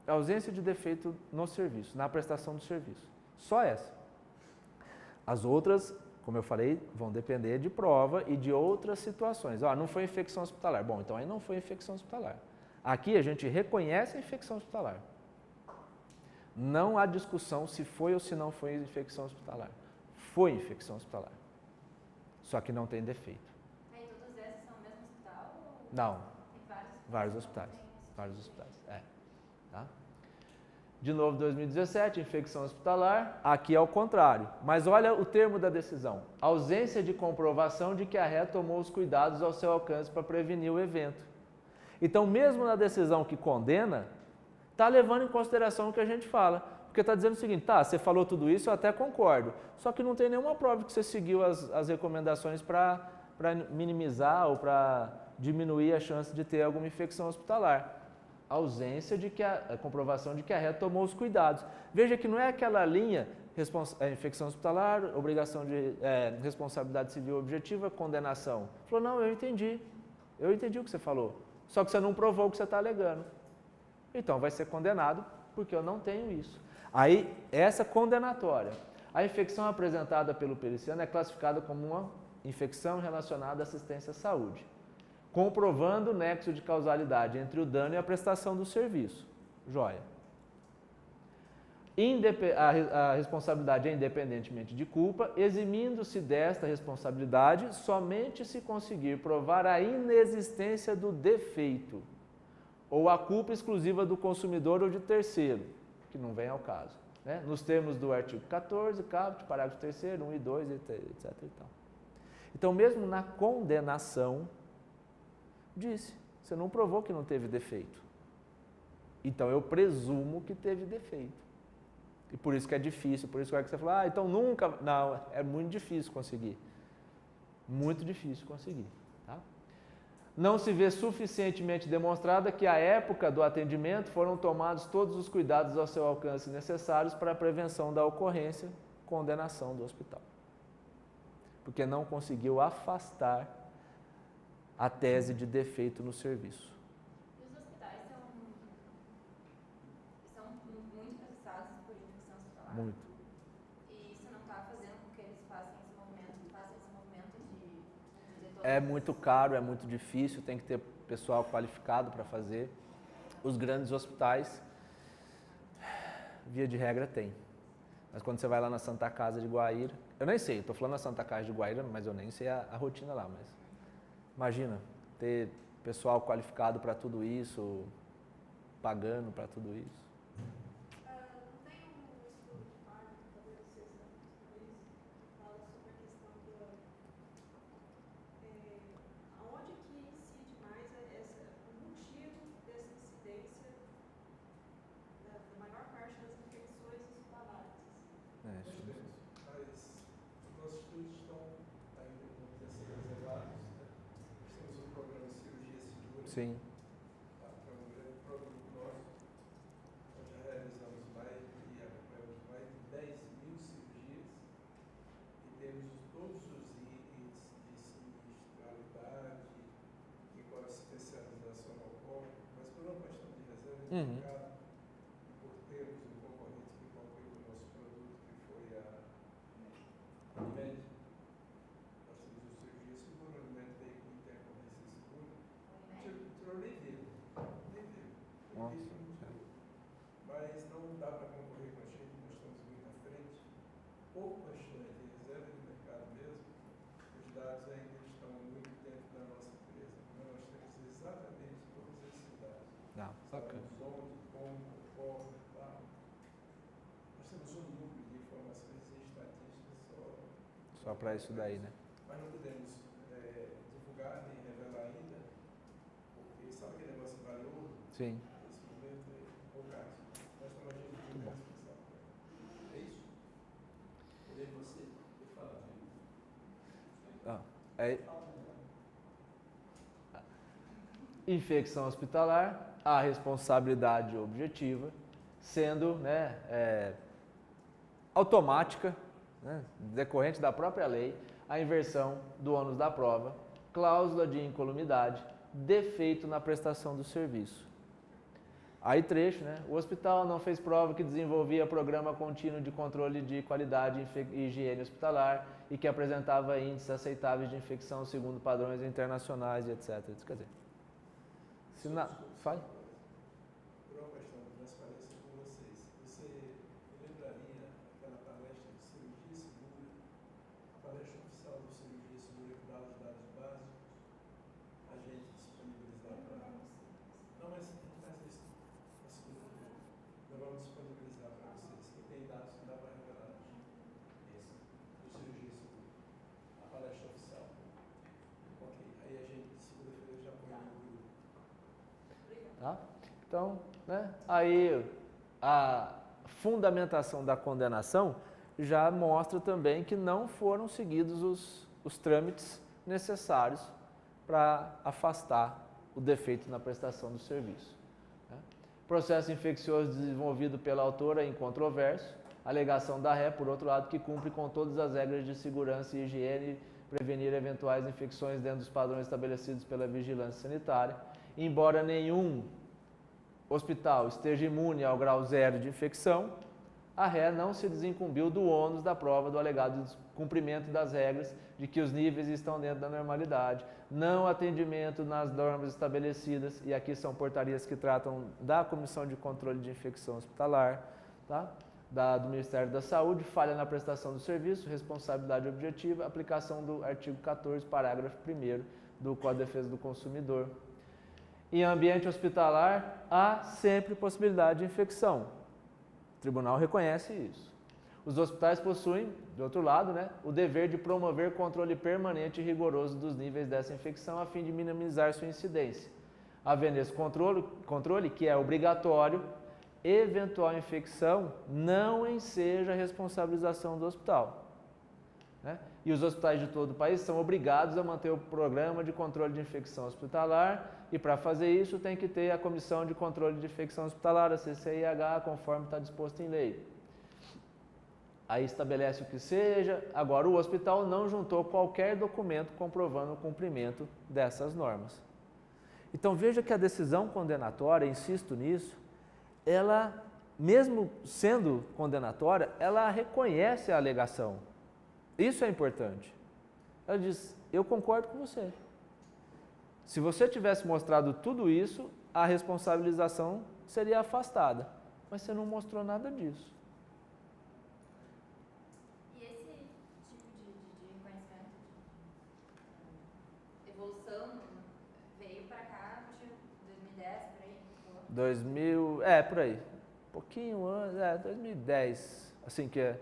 S1: É a ausência de defeito no serviço, na prestação do serviço. Só essa. As outras, como eu falei, vão depender de prova e de outras situações. Não foi infecção hospitalar. Bom, então aí não foi infecção hospitalar. Aqui a gente reconhece a infecção hospitalar. Não há discussão se foi ou se não foi infecção hospitalar. Foi infecção hospitalar. Só que não tem defeito.
S3: Aí todas essas são o mesmo hospital? Ou
S1: Não,
S3: tem
S1: vários hospitais. Vários hospitais, Tá? De novo, 2017, infecção hospitalar. Aqui é o contrário. Mas olha o termo da decisão. Ausência de comprovação de que a ré tomou os cuidados ao seu alcance para prevenir o evento. Então, mesmo na decisão que condena, está levando em consideração o que a gente fala. Porque está dizendo o seguinte, você falou tudo isso, eu até concordo. Só que não tem nenhuma prova que você seguiu as recomendações para minimizar ou para diminuir a chance de ter alguma infecção hospitalar. Ausência de que a comprovação de que a ré tomou os cuidados. Veja que não é aquela linha infecção hospitalar, obrigação de responsabilidade civil objetiva, condenação. Falou, não, eu entendi o que você falou. Só que você não provou o que você está alegando. Então vai ser condenado porque eu não tenho isso. Aí, essa condenatória. A infecção apresentada pelo periciano é classificada como uma infecção relacionada à assistência à saúde, comprovando o nexo de causalidade entre o dano e a prestação do serviço. Joia. A responsabilidade é independentemente de culpa, eximindo-se desta responsabilidade somente se conseguir provar a inexistência do defeito ou a culpa exclusiva do consumidor ou de terceiro, que não vem ao caso, né? Nos termos do artigo 14, caput, parágrafo 3º, 1 e 2, etc. E tal. Então, mesmo na condenação, disse, você não provou que não teve defeito. Então, eu presumo que teve defeito. E por isso que é difícil, por isso que você fala, então nunca... Não, é muito difícil conseguir. Muito difícil conseguir. Tá? Não se vê suficientemente demonstrada que à época do atendimento foram tomados todos os cuidados ao seu alcance necessários para a prevenção da ocorrência, condenação do hospital. Porque não conseguiu afastar a tese de defeito no serviço.
S3: E os hospitais são muito processados por infecção hospitalar?
S1: Muito.
S3: E isso não está fazendo com que eles façam esse movimento de
S1: É muito caro, é muito difícil, tem que ter pessoal qualificado para fazer. Os grandes hospitais, via de regra, tem. Mas quando você vai lá na Santa Casa de Guaíra, eu nem sei, estou falando na Santa Casa de Guaíra, mas eu nem sei a rotina lá, mas imagina, ter pessoal qualificado para tudo isso, pagando para tudo isso.
S2: Não tem um estudo de marketing, talvez vocês sabem que fala sobre a questão aonde que incide mais o motivo dessa incidência da maior parte das infecções hospitalares.
S5: Mas os nossos estudos estão ainda, vamos dizer assim, reservados, né? Temos um programa de cirurgia segura.
S1: Sim.
S5: Tá, que é um grande programa nosso, onde realizamos mais de 10 mil cirurgias e temos
S1: Uhum.
S5: mercado, e por termos um concorrente que concorreu com o nosso produto, que foi a Unimed. Nós temos o cirurgia segura, a Unimed veio com intercorrência segura. Tirou nem dele.
S1: Nossa.
S5: Mas não dá para concorrer com a gente, nós estamos muito à frente. Pouco bastante, em reserva de mercado mesmo, os dados ainda estão muito dentro da nossa empresa. Nós temos exatamente todos esses dados.
S1: Não, bacana.
S5: Sabemos onde, como, conforme, tal. Nós temos um núcleo de informações e estatísticas
S1: Só para isso daí, né?
S5: mas não podemos divulgar nem revelar ainda, porque sabe aquele negócio valioso?
S1: Sim.
S5: Esse momento é poucas. Nós estamos agindo de
S1: Muito bom.
S5: responsável. É isso?
S4: Poder você, eu falo de
S1: Ah, é infecção hospitalar, a responsabilidade objetiva, sendo, né, automática, né, decorrente da própria lei, a inversão do ônus da prova, cláusula de incolumidade, defeito na prestação do serviço. Aí trecho, né? O hospital não fez prova que desenvolvia programa contínuo de controle de qualidade e higiene hospitalar e que apresentava índices aceitáveis de infecção segundo padrões internacionais e etc. Quer dizer, se na... Fale.
S5: Por uma questão de transparência com vocês, você lembraria aquela palestra de cirurgia segura, a palestra oficial do cirurgia segura que dá os dados básicos, a gente disponibilizar para... Não, mas a gente faz isso na segunda-feira. Nós vamos disponibilizar para vocês, que tem dados que dá para revelar esse, do cirurgia segura, a palestra oficial. Ok, aí a gente, segunda-feira, já põe no grupo.
S1: Tá? Então, né, aí a fundamentação da condenação já mostra também que não foram seguidos os trâmites necessários para afastar o defeito na prestação do serviço. Né? Processo infeccioso desenvolvido pela autora é incontroverso. Alegação da ré, por outro lado, que cumpre com todas as regras de segurança e higiene, prevenir eventuais infecções dentro dos padrões estabelecidos pela vigilância sanitária. Embora nenhum hospital esteja imune ao grau zero de infecção, a ré não se desincumbiu do ônus da prova do alegado cumprimento das regras de que os níveis estão dentro da normalidade, não atendimento nas normas estabelecidas, e aqui são portarias que tratam da Comissão de Controle de Infecção Hospitalar, tá? Do Ministério da Saúde, falha na prestação do serviço, responsabilidade objetiva, aplicação do artigo 14, parágrafo 1º do Código de Defesa do Consumidor. Em ambiente hospitalar, há sempre possibilidade de infecção. O tribunal reconhece isso. Os hospitais possuem, do outro lado, né, o dever de promover controle permanente e rigoroso dos níveis dessa infecção a fim de minimizar sua incidência. Havendo esse controle, que é obrigatório, eventual infecção não enseja a responsabilização do hospital. Né? E os hospitais de todo o país são obrigados a manter o programa de controle de infecção hospitalar e para fazer isso tem que ter a Comissão de Controle de Infecção Hospitalar, a CCIH, conforme está disposto em lei. Aí estabelece o que seja. Agora, o hospital não juntou qualquer documento comprovando o cumprimento dessas normas. Então, veja que a decisão condenatória, insisto nisso, ela, mesmo sendo condenatória, ela reconhece a alegação. Isso é importante. Ela diz, eu concordo com você. Se você tivesse mostrado tudo isso, a responsabilização seria afastada. Mas você não mostrou nada disso.
S3: E esse tipo de reconhecimento, de evolução, veio para cá, tipo, 2010, por aí?
S1: 2000, por aí. Um pouquinho antes, 2010. Assim que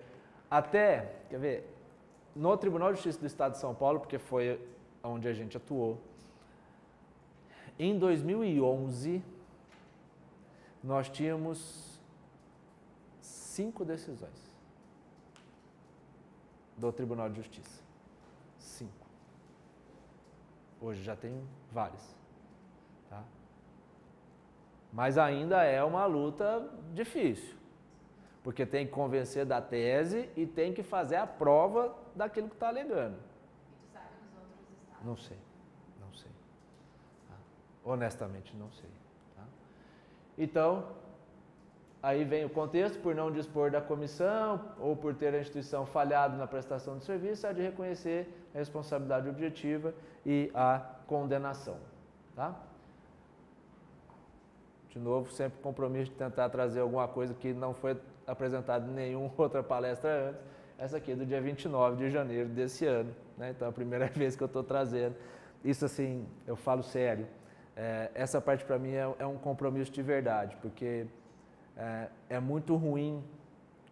S1: até, quer ver, no Tribunal de Justiça do Estado de São Paulo, porque foi onde a gente atuou, em 2011, nós tínhamos 5 decisões do Tribunal de Justiça. 5. Hoje já tem várias. Tá? Mas ainda é uma luta difícil, porque tem que convencer da tese e tem que fazer a prova daquilo que está alegando.
S3: E tu sabe nos outros estados?
S1: Não sei. Tá? Honestamente, não sei. Tá? Então, aí vem o contexto, por não dispor da comissão ou por ter a instituição falhado na prestação do serviço, há de reconhecer a responsabilidade objetiva e a condenação. Tá? De novo, sempre compromisso de tentar trazer alguma coisa que não foi apresentada em nenhuma outra palestra antes. Essa aqui é do dia 29 de janeiro desse ano, né? Então é a primeira vez que eu estou trazendo. Isso assim, eu falo sério, essa parte para mim é um compromisso de verdade, porque é muito ruim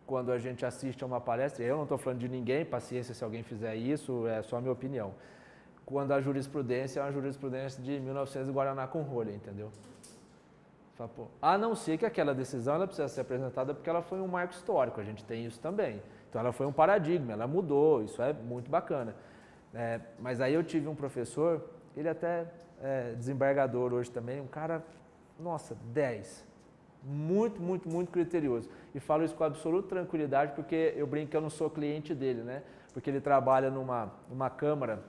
S1: quando a gente assiste a uma palestra, eu não estou falando de ninguém, paciência se alguém fizer isso, é só a minha opinião. Quando a jurisprudência é uma jurisprudência de 1900 Guaraná com rolha, entendeu? Fala, pô, a não ser que aquela decisão ela precisa ser apresentada porque ela foi um marco histórico, a gente tem isso também. Então ela foi um paradigma, ela mudou, isso é muito bacana. Mas aí eu tive um professor, ele até é desembargador hoje também, um cara, nossa, 10. Muito, muito, muito criterioso. E falo isso com absoluta tranquilidade porque eu brinco que eu não sou cliente dele, né? Porque ele trabalha numa Câmara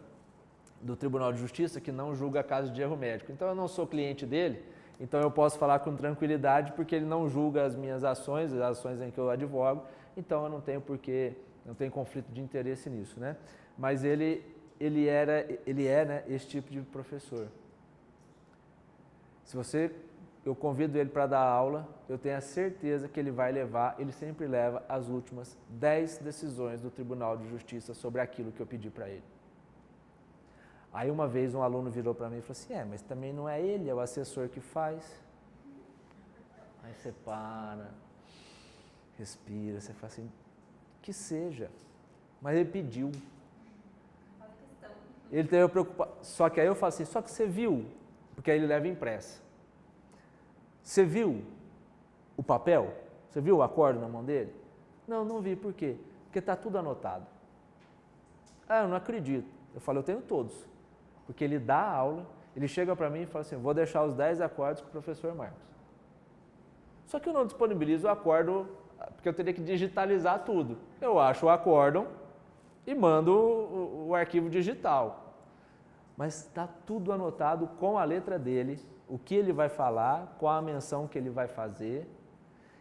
S1: do Tribunal de Justiça que não julga casos de erro médico. Então eu não sou cliente dele, então eu posso falar com tranquilidade porque ele não julga as minhas ações, as ações em que eu advogo, então eu não tenho porquê, não tenho conflito de interesse nisso, né? Mas ele é, né, esse tipo de professor. Eu convido ele para dar aula, eu tenho a certeza que ele vai levar, ele sempre leva as últimas 10 decisões do Tribunal de Justiça sobre aquilo que eu pedi para ele. Aí uma vez um aluno virou para mim e falou assim, mas também não é ele, é o assessor que faz. Aí você para, respira, você fala assim, que seja, mas ele pediu. Ele teve preocupação, só que aí eu falo assim, só que você viu, porque aí ele leva impressa. Você viu o papel? Você viu o acordo na mão dele? Não, não vi, por quê? Porque está tudo anotado. Eu não acredito. Eu falo, eu tenho todos. Porque ele dá a aula, ele chega para mim e fala assim, vou deixar os 10 acordos com o professor Marcos. Só que eu não disponibilizo o acordo, porque eu teria que digitalizar tudo. Eu acho o acórdão e mando o arquivo digital. Mas está tudo anotado com a letra dele, o que ele vai falar, qual a menção que ele vai fazer,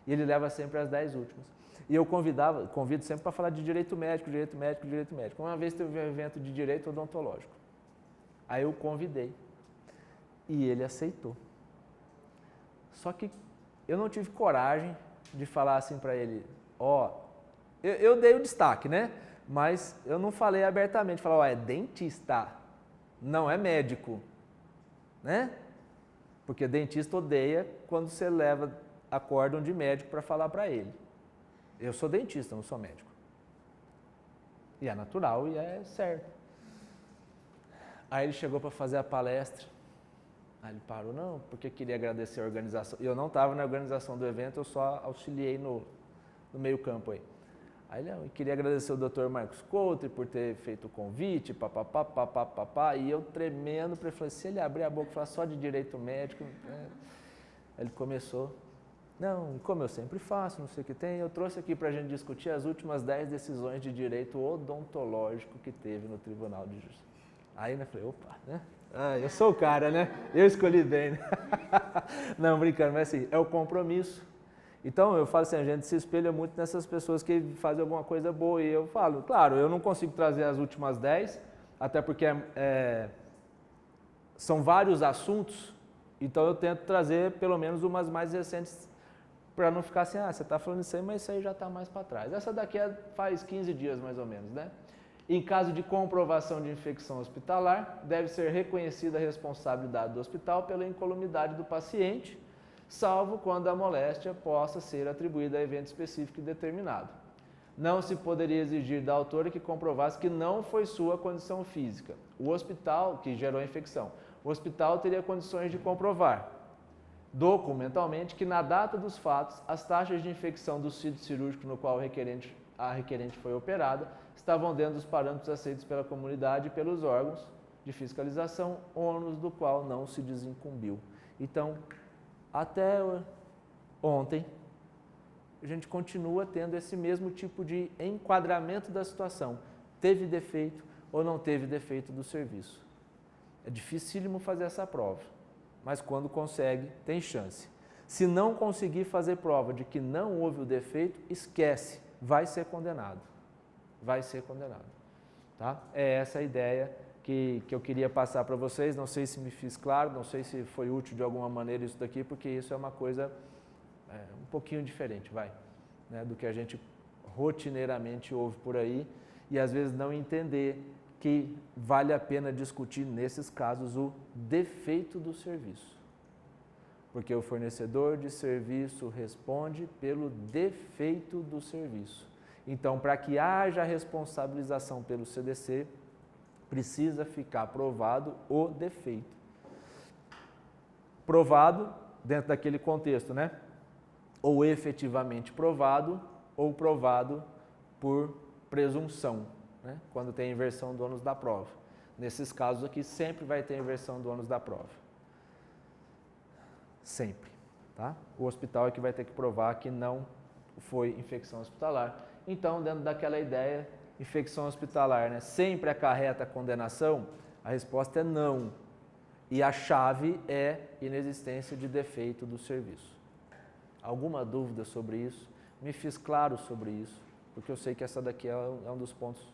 S1: e ele leva sempre as 10 últimas. E eu convido sempre para falar de direito médico, direito médico, direito médico. Uma vez teve um evento de direito odontológico. Aí eu convidei e ele aceitou. Só que eu não tive coragem de falar assim para ele, eu dei o destaque, né? Mas eu não falei abertamente, falei, é dentista, não é médico, né? Porque dentista odeia quando você leva acórdão de médico para falar para ele. Eu sou dentista, não sou médico. E é natural e é certo. Aí ele chegou para fazer a palestra, aí ele parou, não, porque queria agradecer a organização. Eu não estava na organização do evento, eu só auxiliei no meio campo aí. Aí ele queria agradecer o Dr. Marcos Couto por ter feito o convite, papapá, e eu tremendo, para ele falei, se ele abrir a boca e falar só de direito médico, ele começou, não, como eu sempre faço, não sei o que tem, eu trouxe aqui para a gente discutir as últimas 10 decisões de direito odontológico que teve no Tribunal de Justiça. Aí eu falei, opa, né? Eu sou o cara, né? Eu escolhi bem, né? Não, brincando, mas assim, é o compromisso. Então, eu falo assim, a gente se espelha muito nessas pessoas que fazem alguma coisa boa. E eu falo, claro, eu não consigo trazer as últimas 10, até porque são vários assuntos, então eu tento trazer pelo menos umas mais recentes, para não ficar assim, você está falando isso aí, mas isso aí já está mais para trás. Essa daqui faz 15 dias mais ou menos, né? Em caso de comprovação de infecção hospitalar, deve ser reconhecida a responsabilidade do hospital pela incolumidade do paciente, salvo quando a moléstia possa ser atribuída a evento específico e determinado. Não se poderia exigir da autora que comprovasse que não foi sua condição física, o hospital que gerou a infecção. O hospital teria condições de comprovar, documentalmente, que na data dos fatos, as taxas de infecção do sítio cirúrgico no qual a requerente foi operada estavam dentro dos parâmetros aceitos pela comunidade e pelos órgãos de fiscalização, ônus do qual não se desincumbiu. Então, até ontem, a gente continua tendo esse mesmo tipo de enquadramento da situação. Teve defeito ou não teve defeito do serviço. É dificílimo fazer essa prova, mas quando consegue, tem chance. Se não conseguir fazer prova de que não houve o defeito, esquece, vai ser condenado. Vai ser condenado. Tá? É essa a ideia que eu queria passar para vocês. Não sei se me fiz claro, não sei se foi útil de alguma maneira isso daqui, porque isso é uma coisa um pouquinho diferente, né, do que a gente rotineiramente ouve por aí e às vezes não entender que vale a pena discutir nesses casos o defeito do serviço. Porque o fornecedor de serviço responde pelo defeito do serviço. Então, para que haja responsabilização pelo CDC, precisa ficar provado o defeito. Provado dentro daquele contexto, né? Ou efetivamente provado, ou provado por presunção, né? Quando tem inversão do ônus da prova. Nesses casos aqui, sempre vai ter inversão do ônus da prova. Sempre, tá? O hospital é que vai ter que provar que não foi infecção hospitalar. Então, dentro daquela ideia, infecção hospitalar, né, sempre acarreta condenação? A resposta é não. E a chave é inexistência de defeito do serviço. Alguma dúvida sobre isso? Me fiz claro sobre isso, porque eu sei que essa daqui é um dos pontos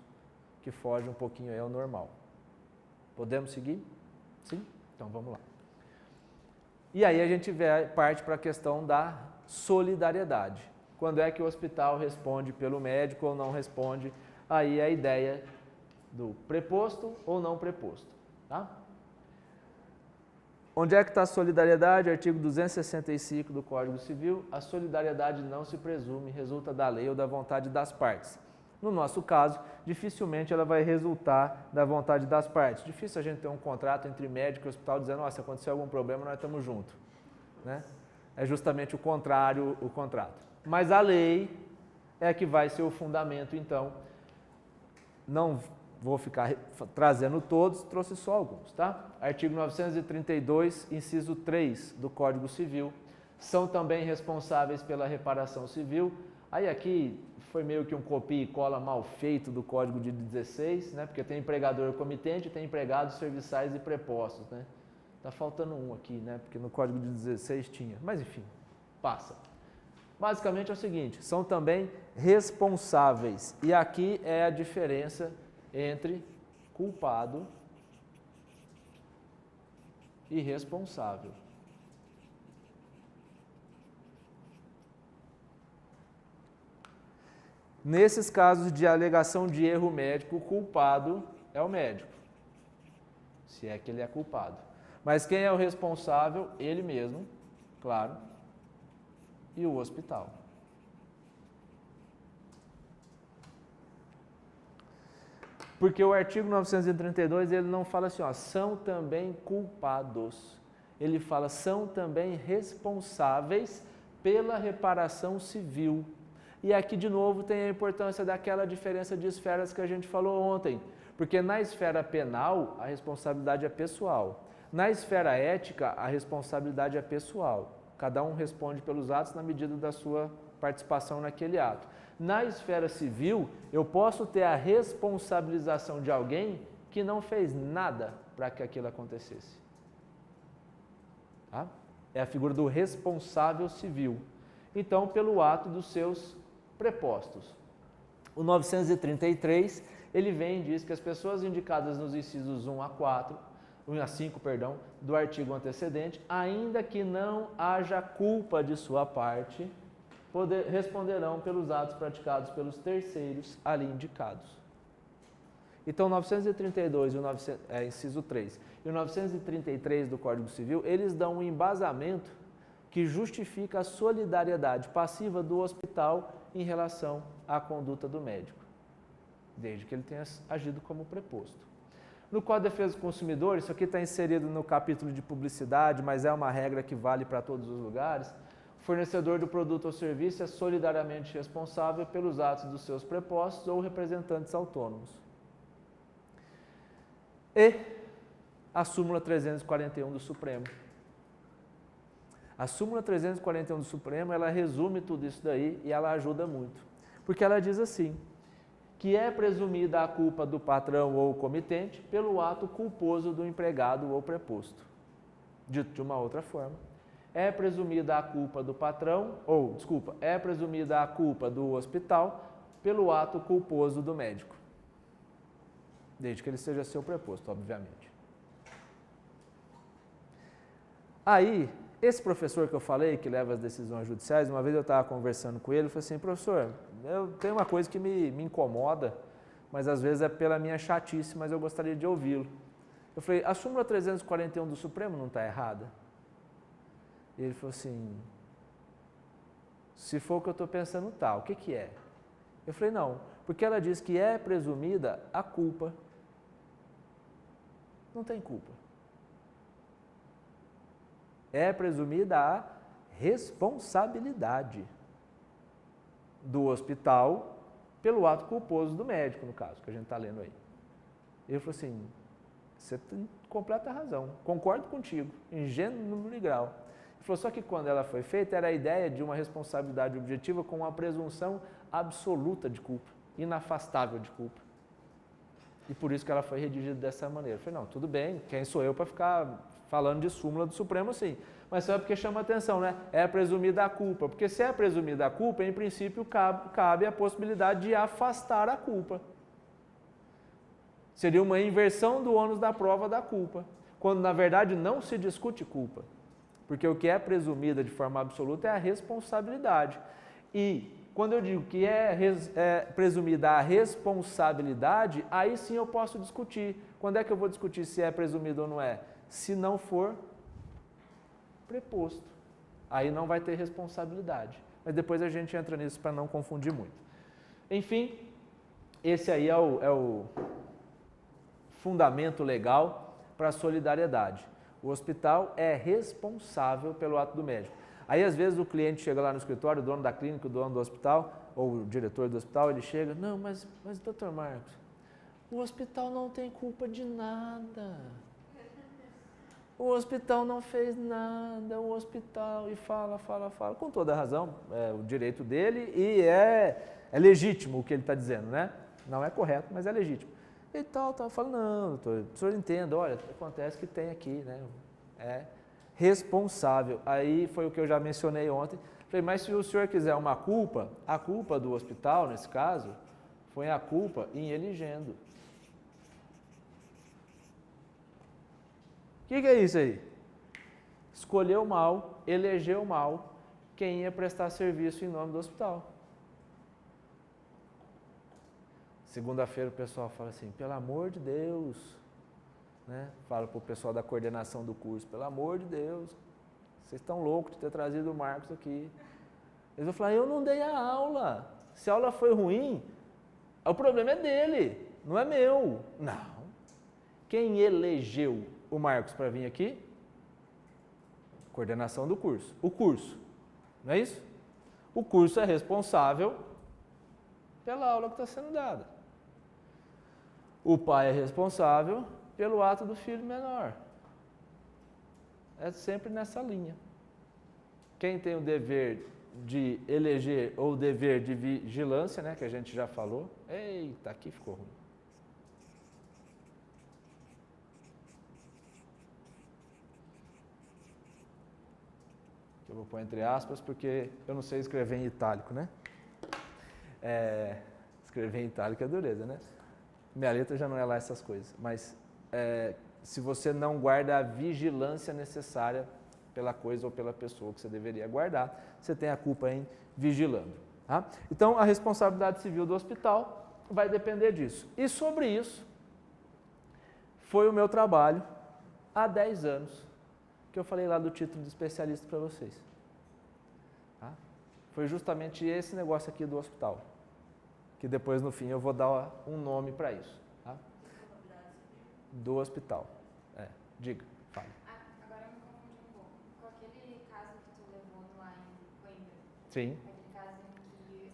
S1: que foge um pouquinho ao normal. Podemos seguir? Sim? Então vamos lá. E aí a gente parte para a questão da solidariedade. Quando é que o hospital responde pelo médico ou não responde? Aí é a ideia do preposto ou não preposto. Tá? Onde é que está a solidariedade? Artigo 265 do Código Civil. A solidariedade não se presume, resulta da lei ou da vontade das partes. No nosso caso, dificilmente ela vai resultar da vontade das partes. Difícil a gente ter um contrato entre médico e hospital dizendo, se acontecer algum problema, nós estamos juntos. Né? É justamente o contrário, o contrato. Mas a lei é que vai ser o fundamento, então. Não vou ficar trazendo todos, trouxe só alguns, tá? Artigo 932, inciso 3 do Código Civil. São também responsáveis pela reparação civil. Aí aqui foi meio que um copia e cola mal feito do Código de 16, né? Porque tem empregador comitente, tem empregados serviçais e prepostos, né? Tá faltando um aqui, né? Porque no Código de 16 tinha. Mas enfim, passa. Basicamente é o seguinte, são também responsáveis. E aqui é a diferença entre culpado e responsável. Nesses casos de alegação de erro médico, o culpado é o médico, se é que ele é culpado. Mas quem é o responsável? Ele mesmo, claro, e o hospital. Porque o artigo 932, ele não fala assim, são também culpados. Ele fala, são também responsáveis pela reparação civil. E aqui, de novo, tem a importância daquela diferença de esferas que a gente falou ontem. Porque na esfera penal, a responsabilidade é pessoal. Na esfera ética, a responsabilidade é pessoal. Cada um responde pelos atos na medida da sua participação naquele ato. Na esfera civil, eu posso ter a responsabilização de alguém que não fez nada para que aquilo acontecesse. Tá? É a figura do responsável civil. Então, pelo ato dos seus prepostos. O 933, ele vem e diz que as pessoas indicadas nos incisos 1 a 5, do artigo antecedente, ainda que não haja culpa de sua parte, responderão pelos atos praticados pelos terceiros ali indicados. Então, 932, inciso 3, e o 933 do Código Civil, eles dão um embasamento que justifica a solidariedade passiva do hospital em relação à conduta do médico, desde que ele tenha agido como preposto. No Código de Defesa do Consumidor, isso aqui está inserido no capítulo de publicidade, mas é uma regra que vale para todos os lugares. O fornecedor do produto ou serviço é solidariamente responsável pelos atos dos seus prepostos ou representantes autônomos. E a súmula 341 do Supremo. A súmula 341 do Supremo, ela resume tudo isso daí e ela ajuda muito. Porque ela diz assim, que é presumida a culpa do patrão ou comitente pelo ato culposo do empregado ou preposto. Dito de uma outra forma, é presumida a culpa do patrão, ou, desculpa, é presumida a culpa do hospital pelo ato culposo do médico. Desde que ele seja seu preposto, obviamente. Aí, esse professor que eu falei, que leva as decisões judiciais, uma vez eu estava conversando com ele, eu falei assim, professor, eu tenho uma coisa que me incomoda, mas às vezes é pela minha chatice, mas eu gostaria de ouvi-lo. Eu falei, a súmula 341 do Supremo não está errada? E ele falou assim, se for o que eu estou pensando, tá, o que que é? Eu falei, não, porque ela diz que é presumida a culpa. Não tem culpa. É presumida a responsabilidade do hospital pelo ato culposo do médico, no caso, que a gente está lendo aí. Ele falou assim, você tem completa razão, concordo contigo, em gênero, número e grau. Ele falou, só que quando ela foi feita, era a ideia de uma responsabilidade objetiva com uma presunção absoluta de culpa, inafastável de culpa. E por isso que ela foi redigida dessa maneira. Eu falei, não, tudo bem, quem sou eu para ficar falando de súmula do Supremo assim? Mas só é porque chama atenção, né? É presumida a culpa, porque se é presumida a culpa, em princípio cabe a possibilidade de afastar a culpa. Seria uma inversão do ônus da prova da culpa, quando na verdade não se discute culpa, porque o que é presumida de forma absoluta é a responsabilidade. E quando eu digo que é presumida a responsabilidade, aí sim eu posso discutir. Quando é que eu vou discutir se é presumido ou não é? Se não for preposto. Aí não vai ter responsabilidade. Mas depois a gente entra nisso para não confundir muito. Enfim, esse aí é o fundamento legal para a solidariedade. O hospital é responsável pelo ato do médico. Aí, às vezes, o cliente chega lá no escritório, o dono da clínica, o dono do hospital, ou o diretor do hospital, ele chega, não, mas doutor Marcos, o hospital não tem culpa de nada. O hospital não fez nada, o hospital, e fala, com toda a razão, é o direito dele e é legítimo o que ele está dizendo, né? Não é correto, mas é legítimo. E tal, fala, não, doutor, o senhor entenda, olha, acontece que tem aqui, né? É responsável. Aí foi o que eu já mencionei ontem. Falei, mas se o senhor quiser uma culpa, a culpa do hospital, nesse caso, foi a culpa em elegendo. O que é isso aí? Escolheu mal, elegeu mal quem ia prestar serviço em nome do hospital. Segunda-feira o pessoal fala assim, pelo amor de Deus, né? Fala para o pessoal da coordenação do curso, pelo amor de Deus, vocês estão loucos de ter trazido o Marcos aqui. Eles vão falar, eu não dei a aula, se a aula foi ruim, o problema é dele, não é meu. Não. Quem elegeu o Marcos para vir aqui? Coordenação do curso. O curso, não é isso? O curso é responsável pela aula que está sendo dada. O pai é responsável pelo ato do filho menor. É sempre nessa linha. Quem tem o dever de eleger ou o dever de vigilância, né, que a gente já falou. Eita, aqui ficou ruim. Eu vou pôr entre aspas porque eu não sei escrever em itálico, né? Escrever em itálico é dureza, né? Minha letra já não é lá essas coisas, mas se você não guarda a vigilância necessária pela coisa ou pela pessoa que você deveria guardar, você tem a culpa em vigilando. Tá? Então, a responsabilidade civil do hospital vai depender disso. E sobre isso, foi o meu trabalho há 10 anos, que eu falei lá do título de especialista para vocês. Tá? Foi justamente esse negócio aqui do hospital, que depois no fim eu vou dar um nome para isso. Tá? Do hospital. Diga, fale.
S3: Agora eu me confundi um pouco. Com aquele caso que tu levou lá em Coimbra.
S1: Sim.
S3: Aquele caso em que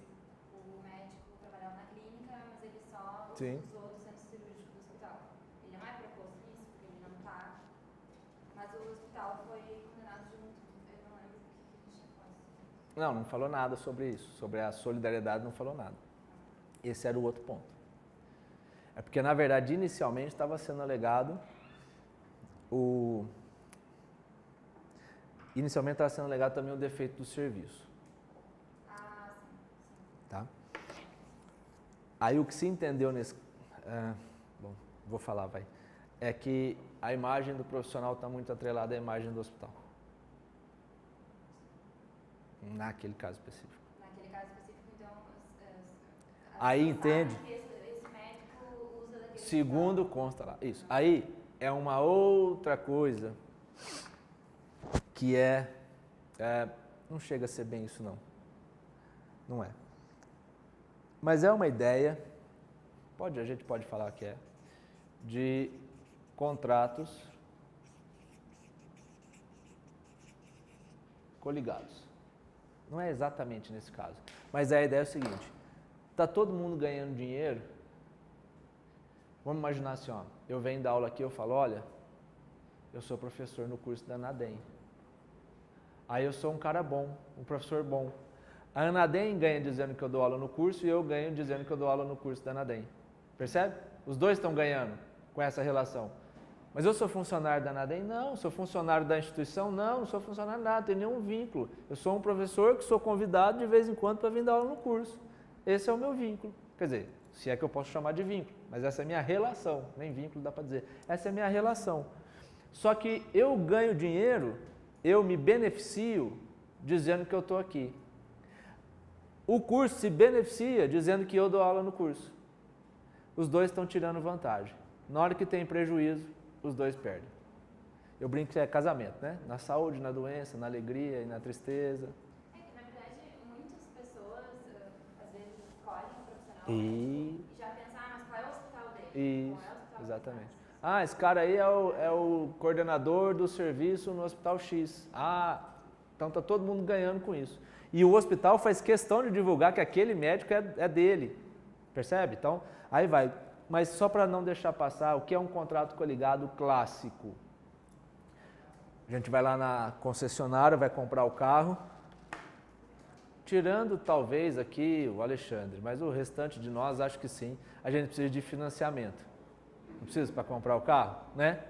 S3: o médico trabalhava na clínica, mas ele só
S1: Sim.
S3: usou do centro cirúrgico do hospital. Ele não é proposto nisso, porque ele não está. Mas o hospital foi condenado junto. Eu não lembro o que a gente tinha falado.
S1: Não falou nada sobre isso. Sobre a solidariedade não falou nada. Esse era o outro ponto. É porque, na verdade, inicialmente estava sendo alegado inicialmente estava sendo alegado também o defeito do serviço.
S3: Ah, sim.
S1: Tá? Aí o que se entendeu nesse... bom, vou falar, vai. É que a imagem do profissional está muito atrelada à imagem do hospital. Naquele caso específico.
S3: Naquele caso específico, então,
S1: Aí entende.
S3: Que esse médico usa daquele
S1: Segundo consta lá. Isso. Aí é uma outra coisa que não chega a ser bem isso não. Não é. Mas é uma ideia, a gente pode falar que é, de contratos coligados. Não é exatamente nesse caso, mas a ideia é o seguinte, está todo mundo ganhando dinheiro, vamos imaginar assim, ó, eu venho dar aula aqui, eu falo, olha, eu sou professor no curso da Anadem, aí eu sou um cara bom, um professor bom, a Anadem ganha dizendo que eu dou aula no curso e eu ganho dizendo que eu dou aula no curso da Anadem, percebe? Os dois estão ganhando com essa relação. Mas eu sou funcionário da Anadem? Não. Sou funcionário da instituição? Não, não sou funcionário de nada, não tem nenhum vínculo. Eu sou um professor que sou convidado de vez em quando para vir dar aula no curso. Esse é o meu vínculo. Quer dizer, se é que eu posso chamar de vínculo, mas essa é a minha relação, nem vínculo dá para dizer. Essa é a minha relação. Só que eu ganho dinheiro, eu me beneficio dizendo que eu estou aqui. O curso se beneficia dizendo que eu dou aula no curso. Os dois estão tirando vantagem. Na hora que tem prejuízo, os dois perdem. Eu brinco que é casamento, né? Na saúde, na doença, na alegria e na tristeza.
S3: É que, na verdade, muitas pessoas, às vezes, escolhem um profissional
S1: E
S3: já pensam, mas qual é o hospital dele?
S1: isso,
S3: Qual é o hospital
S1: exatamente. Ah, esse cara aí é o coordenador do serviço no Hospital X. Ah, então está todo mundo ganhando com isso. E o hospital faz questão de divulgar que aquele médico é dele. Percebe? Então, aí vai. Mas só para não deixar passar, o que é um contrato coligado clássico? A gente vai lá na concessionária, vai comprar o carro, tirando talvez aqui o Alexandre, mas o restante de nós acho que sim, a gente precisa de financiamento. Não precisa para comprar o carro, né?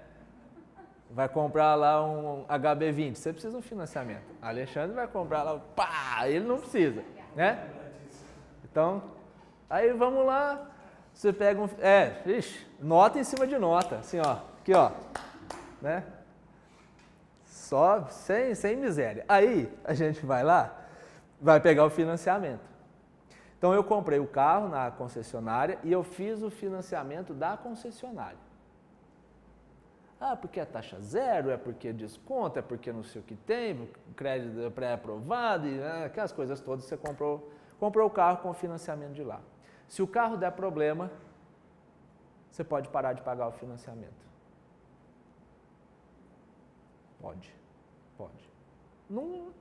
S1: Vai comprar lá um HB20, você precisa de um financiamento. Alexandre vai comprar lá, pá, ele não precisa, né? Então, aí vamos lá. Você pega nota em cima de nota, assim, ó, aqui, ó, né? Só, sem miséria. Aí, a gente vai lá, vai pegar o financiamento. Então, eu comprei o carro na concessionária e eu fiz o financiamento da concessionária. Ah, porque é taxa zero, é porque desconto, é porque não sei o que tem, crédito pré-aprovado, aquelas coisas todas, você comprou o carro com o financiamento de lá. Se o carro der problema, você pode parar de pagar o financiamento. Pode.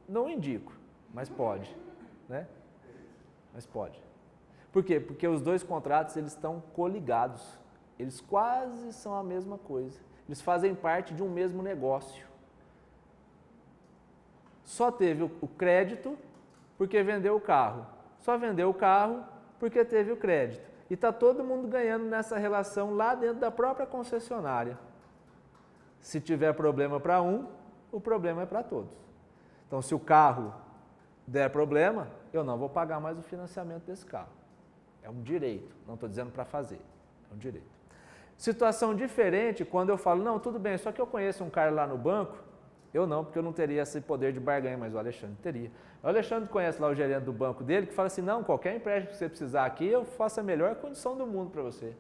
S1: Não indico, mas pode, né? Mas pode. Por quê? Porque os dois contratos eles estão coligados. Eles quase são a mesma coisa. Eles fazem parte de um mesmo negócio. Só teve o crédito porque vendeu o carro. Só vendeu o carro porque teve o crédito. E está todo mundo ganhando nessa relação lá dentro da própria concessionária. Se tiver problema para um, o problema é para todos. Então, se o carro der problema, eu não vou pagar mais o financiamento desse carro. É um direito, não estou dizendo para fazer, é um direito. Situação diferente quando eu falo, não, tudo bem, só que eu conheço um cara lá no banco, eu não, porque eu não teria esse poder de barganha, mas o Alexandre teria. O Alexandre conhece lá o gerente do banco dele, que fala assim, não, qualquer empréstimo que você precisar aqui, eu faço a melhor condição do mundo para você.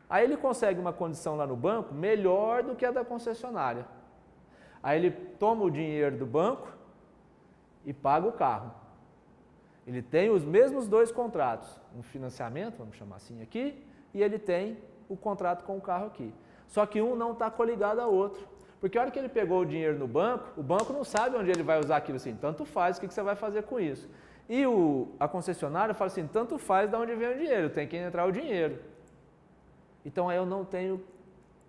S1: Aí ele consegue uma condição lá no banco melhor do que a da concessionária. Aí ele toma o dinheiro do banco e paga o carro. Ele tem os mesmos dois contratos, um financiamento, vamos chamar assim aqui, e ele tem o contrato com o carro aqui. Só que um não está coligado ao outro. Porque a hora que ele pegou o dinheiro no banco, o banco não sabe onde ele vai usar aquilo assim, tanto faz, o que você vai fazer com isso. E a concessionária fala assim, tanto faz de onde vem o dinheiro, tem que entrar o dinheiro. Então aí eu não tenho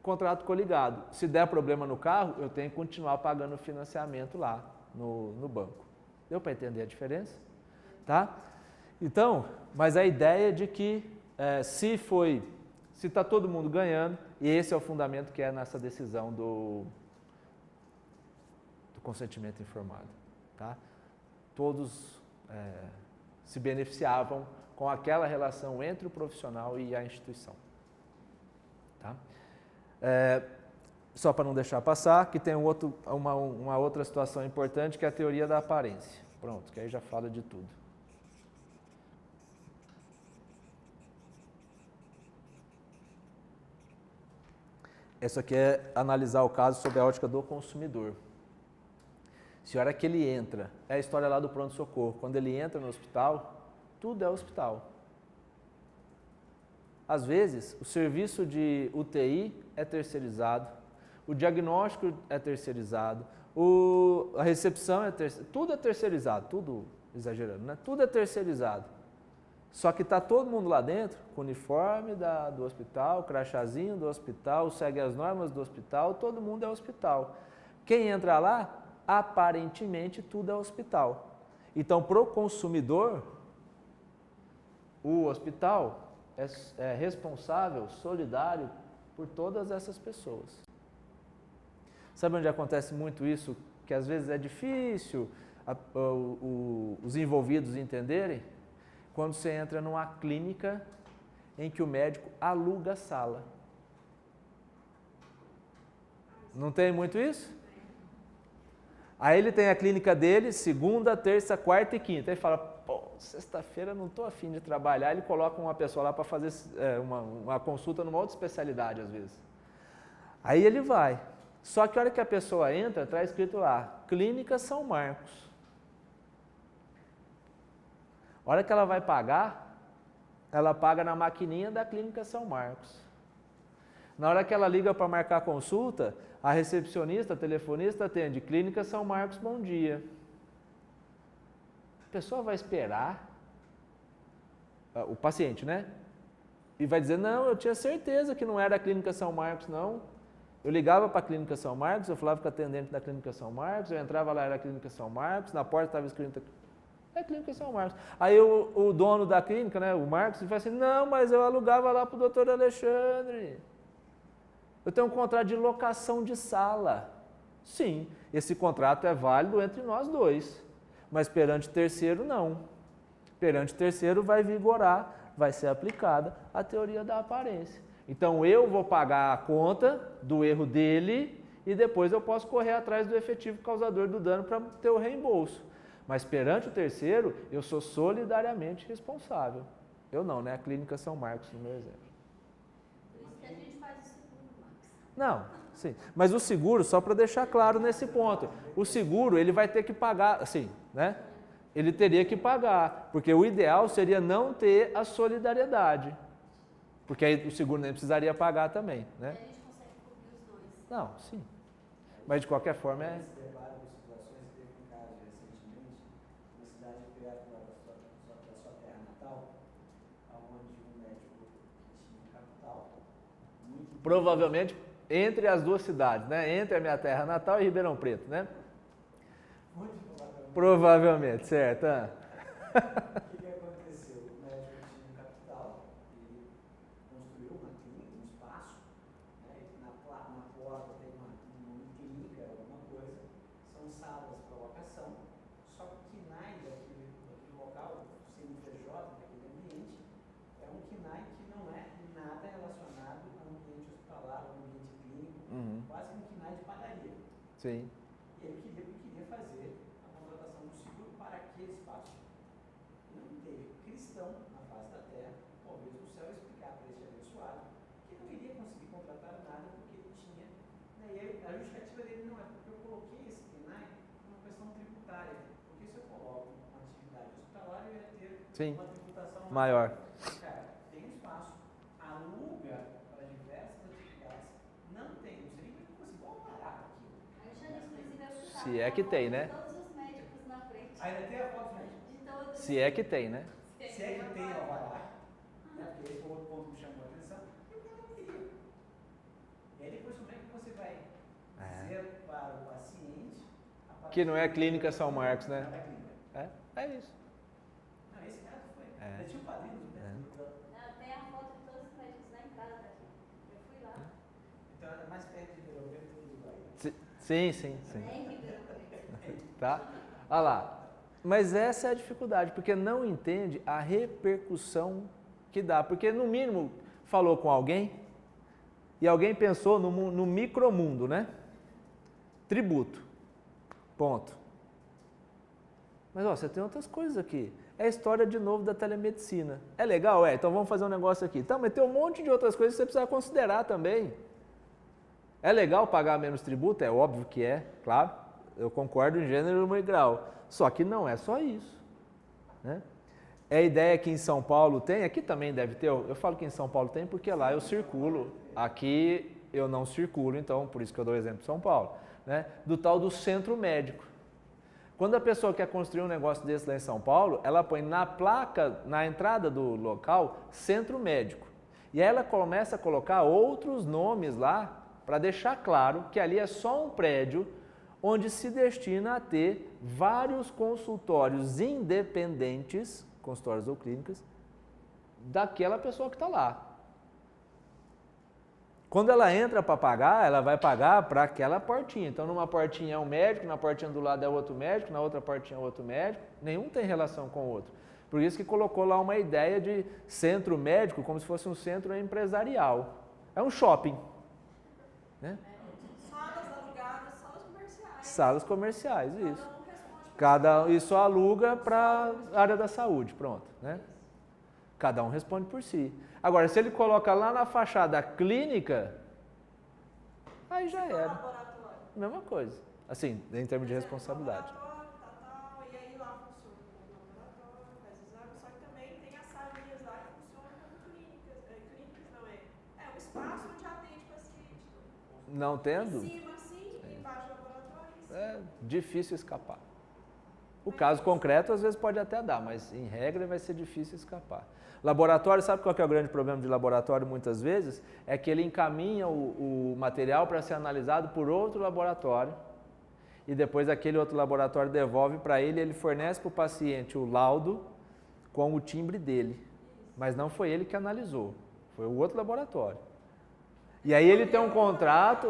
S1: contrato coligado. Se der problema no carro, eu tenho que continuar pagando o financiamento lá no banco. Deu para entender a diferença? Tá? Então, mas a ideia de que se está todo mundo ganhando, e esse é o fundamento que é nessa decisão do consentimento informado. Tá? Todos se beneficiavam com aquela relação entre o profissional e a instituição. Tá? Só para não deixar passar, que tem uma outra situação importante, que é a teoria da aparência. Pronto, que aí já fala de tudo. Essa aqui é analisar o caso sob a ótica do consumidor. Se a hora que ele entra, é a história lá do pronto-socorro, quando ele entra no hospital, tudo é hospital. Às vezes, o serviço de UTI é terceirizado, o diagnóstico é terceirizado, a recepção é terceirizada, tudo é terceirizado, tudo exagerando, né? Tudo é terceirizado. Só que está todo mundo lá dentro, com o uniforme do hospital, crachazinho do hospital, segue as normas do hospital, todo mundo é hospital. Quem entra lá, aparentemente tudo é hospital. Então, para o consumidor, o hospital é responsável, solidário por todas essas pessoas. Sabe onde acontece muito isso? Que às vezes é difícil os envolvidos entenderem? Quando você entra numa clínica em que o médico aluga a sala. Não tem muito isso? Aí ele tem a clínica dele, segunda, terça, quarta e quinta. Ele fala, pô, sexta-feira não estou afim de trabalhar. Ele coloca uma pessoa lá para fazer uma consulta numa outra especialidade, às vezes. Aí ele vai. Só que a hora que a pessoa entra, está escrito lá, Clínica São Marcos. A hora que ela vai pagar, ela paga na maquininha da Clínica São Marcos. Na hora que ela liga para marcar a consulta, a recepcionista, a telefonista atende, Clínica São Marcos, bom dia. A pessoa vai esperar, o paciente, né? E vai dizer, não, eu tinha certeza que não era a Clínica São Marcos, não. Eu ligava para a Clínica São Marcos, eu falava com a atendente da Clínica São Marcos, eu entrava lá, era a Clínica São Marcos, na porta estava escrito, é Clínica São Marcos. Aí o dono da clínica, né, o Marcos, ele fala assim, não, mas eu alugava lá para o doutor Alexandre. Eu tenho um contrato de locação de sala. Sim, esse contrato é válido entre nós dois, mas perante terceiro, não. Perante terceiro vai vigorar, vai ser aplicada a teoria da aparência. Então eu vou pagar a conta do erro dele e depois eu posso correr atrás do efetivo causador do dano para ter o reembolso. Mas perante o terceiro, eu sou solidariamente responsável. Eu não, né? A Clínica São Marcos, no meu exemplo.
S3: Por isso que a gente faz o seguro, Max.
S1: Não, sim. Mas o seguro, só para deixar claro nesse ponto, o seguro ele vai ter que pagar, assim, né? Ele teria que pagar, porque o ideal seria não ter a solidariedade. Porque aí o seguro nem precisaria pagar também, né?
S3: A gente consegue cobrir os dois.
S1: Não, sim. Mas de qualquer forma é... Provavelmente entre as duas cidades, né? Entre a minha terra natal e Ribeirão Preto, né? Provavelmente, certo.
S4: O que aconteceu? O médico tinha capital, ele construiu uma clínica, um espaço, né? Na porta tem uma clínica, alguma coisa, são salas para locação, só que o KNAI daquele local, o CNPJ daquele ambiente, é um KNAI que não é nada relacionado ao ambiente hospitalar, ao ambiente clínico, quase um KNAI de padaria.
S1: Sim.
S4: E ele queria fazer a contratação do seguro para aquele espaço. Não teve cristão na face da terra, talvez no céu, explicar para esse abençoado que não iria conseguir contratar nada porque ele tinha. Né, e aí, a justificativa dele não é porque eu coloquei esse KNAI numa questão tributária. Porque se eu coloco uma atividade hospitalar, eu ia ter uma tributação
S1: maior.
S4: Cara, tem um espaço, aluga para diversas atividades, não tem, não sei nem como eu consigo parar aqui.
S1: Se é que tem, né?
S3: Todos os médicos na frente.
S4: Ainda tem a foto, né?
S3: De todos.
S1: Se é que tem, né?
S4: Se é que tem alvará, né? Porque esse foi outro ponto que me chamou a atenção, e o cara não queria. E aí depois como é que você vai dizer para o paciente
S1: que não é a Clínica São Marcos, né?
S4: Não é clínica.
S1: É isso.
S4: Não, esse caso foi. Já tinha um padrinho, né?
S3: Não, tem a foto de todos os médicos na entrada daqui. Eu fui lá.
S4: Então é mais perto de Ribeirão Preto do que do Bahia.
S1: Sim.
S3: É em Ribeirão Preto.
S1: Tá? Olha lá. Mas essa é a dificuldade, porque não entende a repercussão que dá. Porque, no mínimo, falou com alguém e alguém pensou no micromundo, né? Tributo. Ponto. Mas, ó, você tem outras coisas aqui. É a história, de novo, da telemedicina. É legal? É. Então, vamos fazer um negócio aqui. Então, mas tem um monte de outras coisas que você precisa considerar também. É legal pagar menos tributo? É óbvio que é, claro. Eu concordo em gênero e grau. Só que não é só isso. Né? É a ideia que em São Paulo tem, aqui também deve ter, eu falo que em São Paulo tem porque lá eu circulo, aqui eu não circulo, então por isso que eu dou o exemplo de São Paulo, né? Do tal do centro médico. Quando a pessoa quer construir um negócio desse lá em São Paulo, ela põe na placa, na entrada do local, centro médico. E aí ela começa a colocar outros nomes lá, para deixar claro que ali é só um prédio onde se destina a ter vários consultórios independentes, consultórios ou clínicas, daquela pessoa que está lá. Quando ela entra para pagar, ela vai pagar para aquela portinha. Então, numa portinha é um médico, na portinha do lado é outro médico, na outra portinha é outro médico. Nenhum tem relação com o outro. Por isso que colocou lá uma ideia de centro médico, como se fosse um centro empresarial. É um shopping. Né?
S2: Salas alugadas, salas comerciais.
S1: Salas comerciais, isso.
S2: Cada um responde por si.
S1: E só aluga para a área da saúde, pronto. Né? Cada um responde por si. Agora, se ele coloca lá na fachada clínica, aí já era.
S2: Laboratório.
S1: Mesma coisa. Assim, em termos de responsabilidade.
S2: Laboratório, e aí lá funciona como laboratório, faz exame, só que também tem as salinhas lá que funcionam como clínicas. Clínicas não é o espaço onde atende paciente.
S1: Não tendo,
S2: Em cima, assim, embaixo do laboratório, em cima.
S1: é difícil escapar. O caso concreto, às vezes, pode até dar, mas, em regra, vai ser difícil escapar. Laboratório, sabe qual que é o grande problema de laboratório, muitas vezes? É que ele encaminha o material para ser analisado por outro laboratório e depois aquele outro laboratório devolve para ele e ele fornece para o paciente o laudo com o timbre dele. Mas não foi ele que analisou, foi o outro laboratório. E aí ele tem um contrato,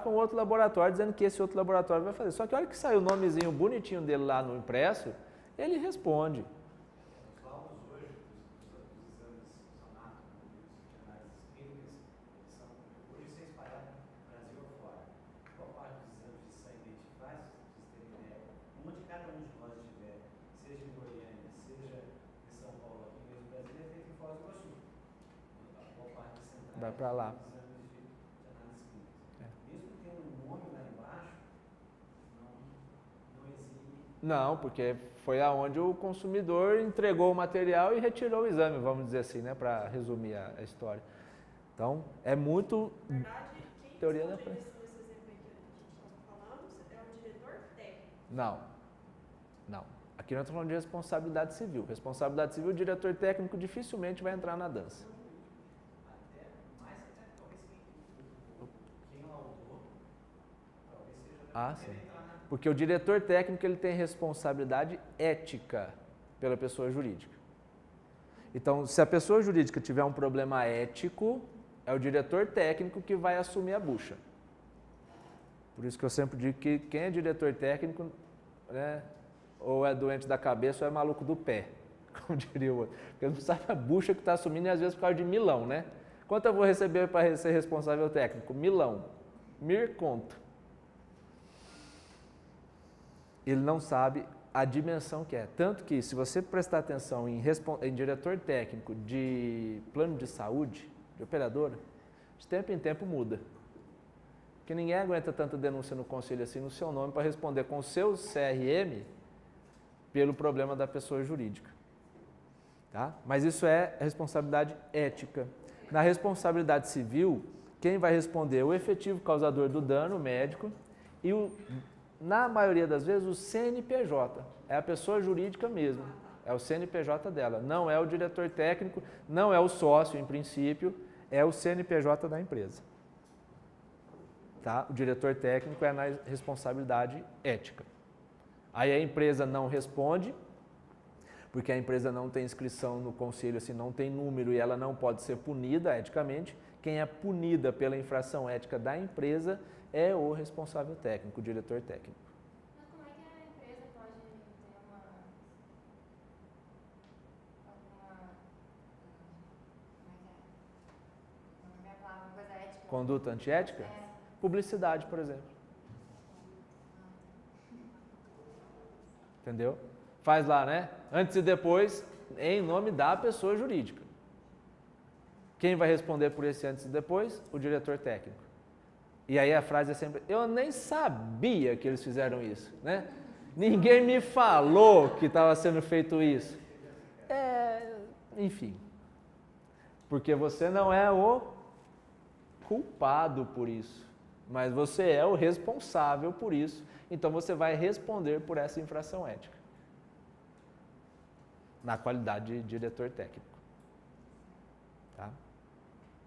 S1: com outro laboratório dizendo que esse outro laboratório vai fazer. Só que a hora que sai o nomezinho bonitinho dele lá no impresso, ele responde.
S4: Os laudos hoje dos exames anátomos, de análises clínicas, eles são, hoje isso é espalhado no Brasil afora. Qual parte dos exames de sangue a gente faz, vocês terem ideia, onde cada um de nós estiver, seja em Goiânia, seja em São Paulo, aqui mesmo no Brasil, é feito em Foz do Iguaçu. Qual parte central
S1: Vai para lá.
S4: dos exames de análise clínica. Mesmo tendo um nome lá embaixo, não exime.
S1: Não, porque foi aonde o consumidor entregou o material e retirou o exame, vamos dizer assim, né, para resumir a história. Então, é muito
S2: Na verdade, quem
S1: teoria da
S2: responde
S1: frente.
S2: nesse exemplo aí que a gente está falando é o diretor técnico.
S1: Não. Aqui nós estamos falando de responsabilidade civil. Responsabilidade civil, o diretor técnico dificilmente vai entrar na dança.
S4: Até talvez quem laudou, talvez seja
S1: Ah, sim. Porque o diretor técnico ele tem responsabilidade ética pela pessoa jurídica. Então, se a pessoa jurídica tiver um problema ético, é o diretor técnico que vai assumir a bucha. Por isso que eu sempre digo que quem é diretor técnico, né, ou é doente da cabeça ou é maluco do pé, como diria o outro. Porque não sabe a bucha que está assumindo e às vezes por causa de milão, né? Quanto eu vou receber para ser responsável técnico? Milão. Conto. Ele não sabe a dimensão que é. Tanto que, se você prestar atenção em diretor técnico de plano de saúde, de operadora, de tempo em tempo muda. Porque ninguém aguenta tanta denúncia no conselho assim no seu nome para responder com o seu CRM pelo problema da pessoa jurídica. Tá? Mas isso é responsabilidade ética. Na responsabilidade civil, quem vai responder é o efetivo causador do dano, o médico, e na maioria das vezes o CNPJ, é a pessoa jurídica mesmo, é o CNPJ dela, não é o diretor técnico, não é o sócio em princípio, é o CNPJ da empresa. Tá? O diretor técnico é na responsabilidade ética. Aí a empresa não responde, porque a empresa não tem inscrição no conselho, assim, não tem número e ela não pode ser punida eticamente. Quem é punida pela infração ética da empresa é o responsável técnico, o diretor técnico. Conduta antiética? Publicidade, por exemplo. Entendeu? Faz lá, né? Antes e depois, em nome da pessoa jurídica. Quem vai responder por esse antes e depois? O diretor técnico. E aí a frase é sempre, eu nem sabia que eles fizeram isso, né? Ninguém me falou que estava sendo feito isso. Enfim. Porque você não é o culpado por isso, mas você é o responsável por isso. Então você vai responder por essa infração ética. Na qualidade de diretor técnico. Tá?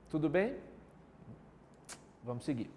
S1: Tudo bem? Vamos seguir.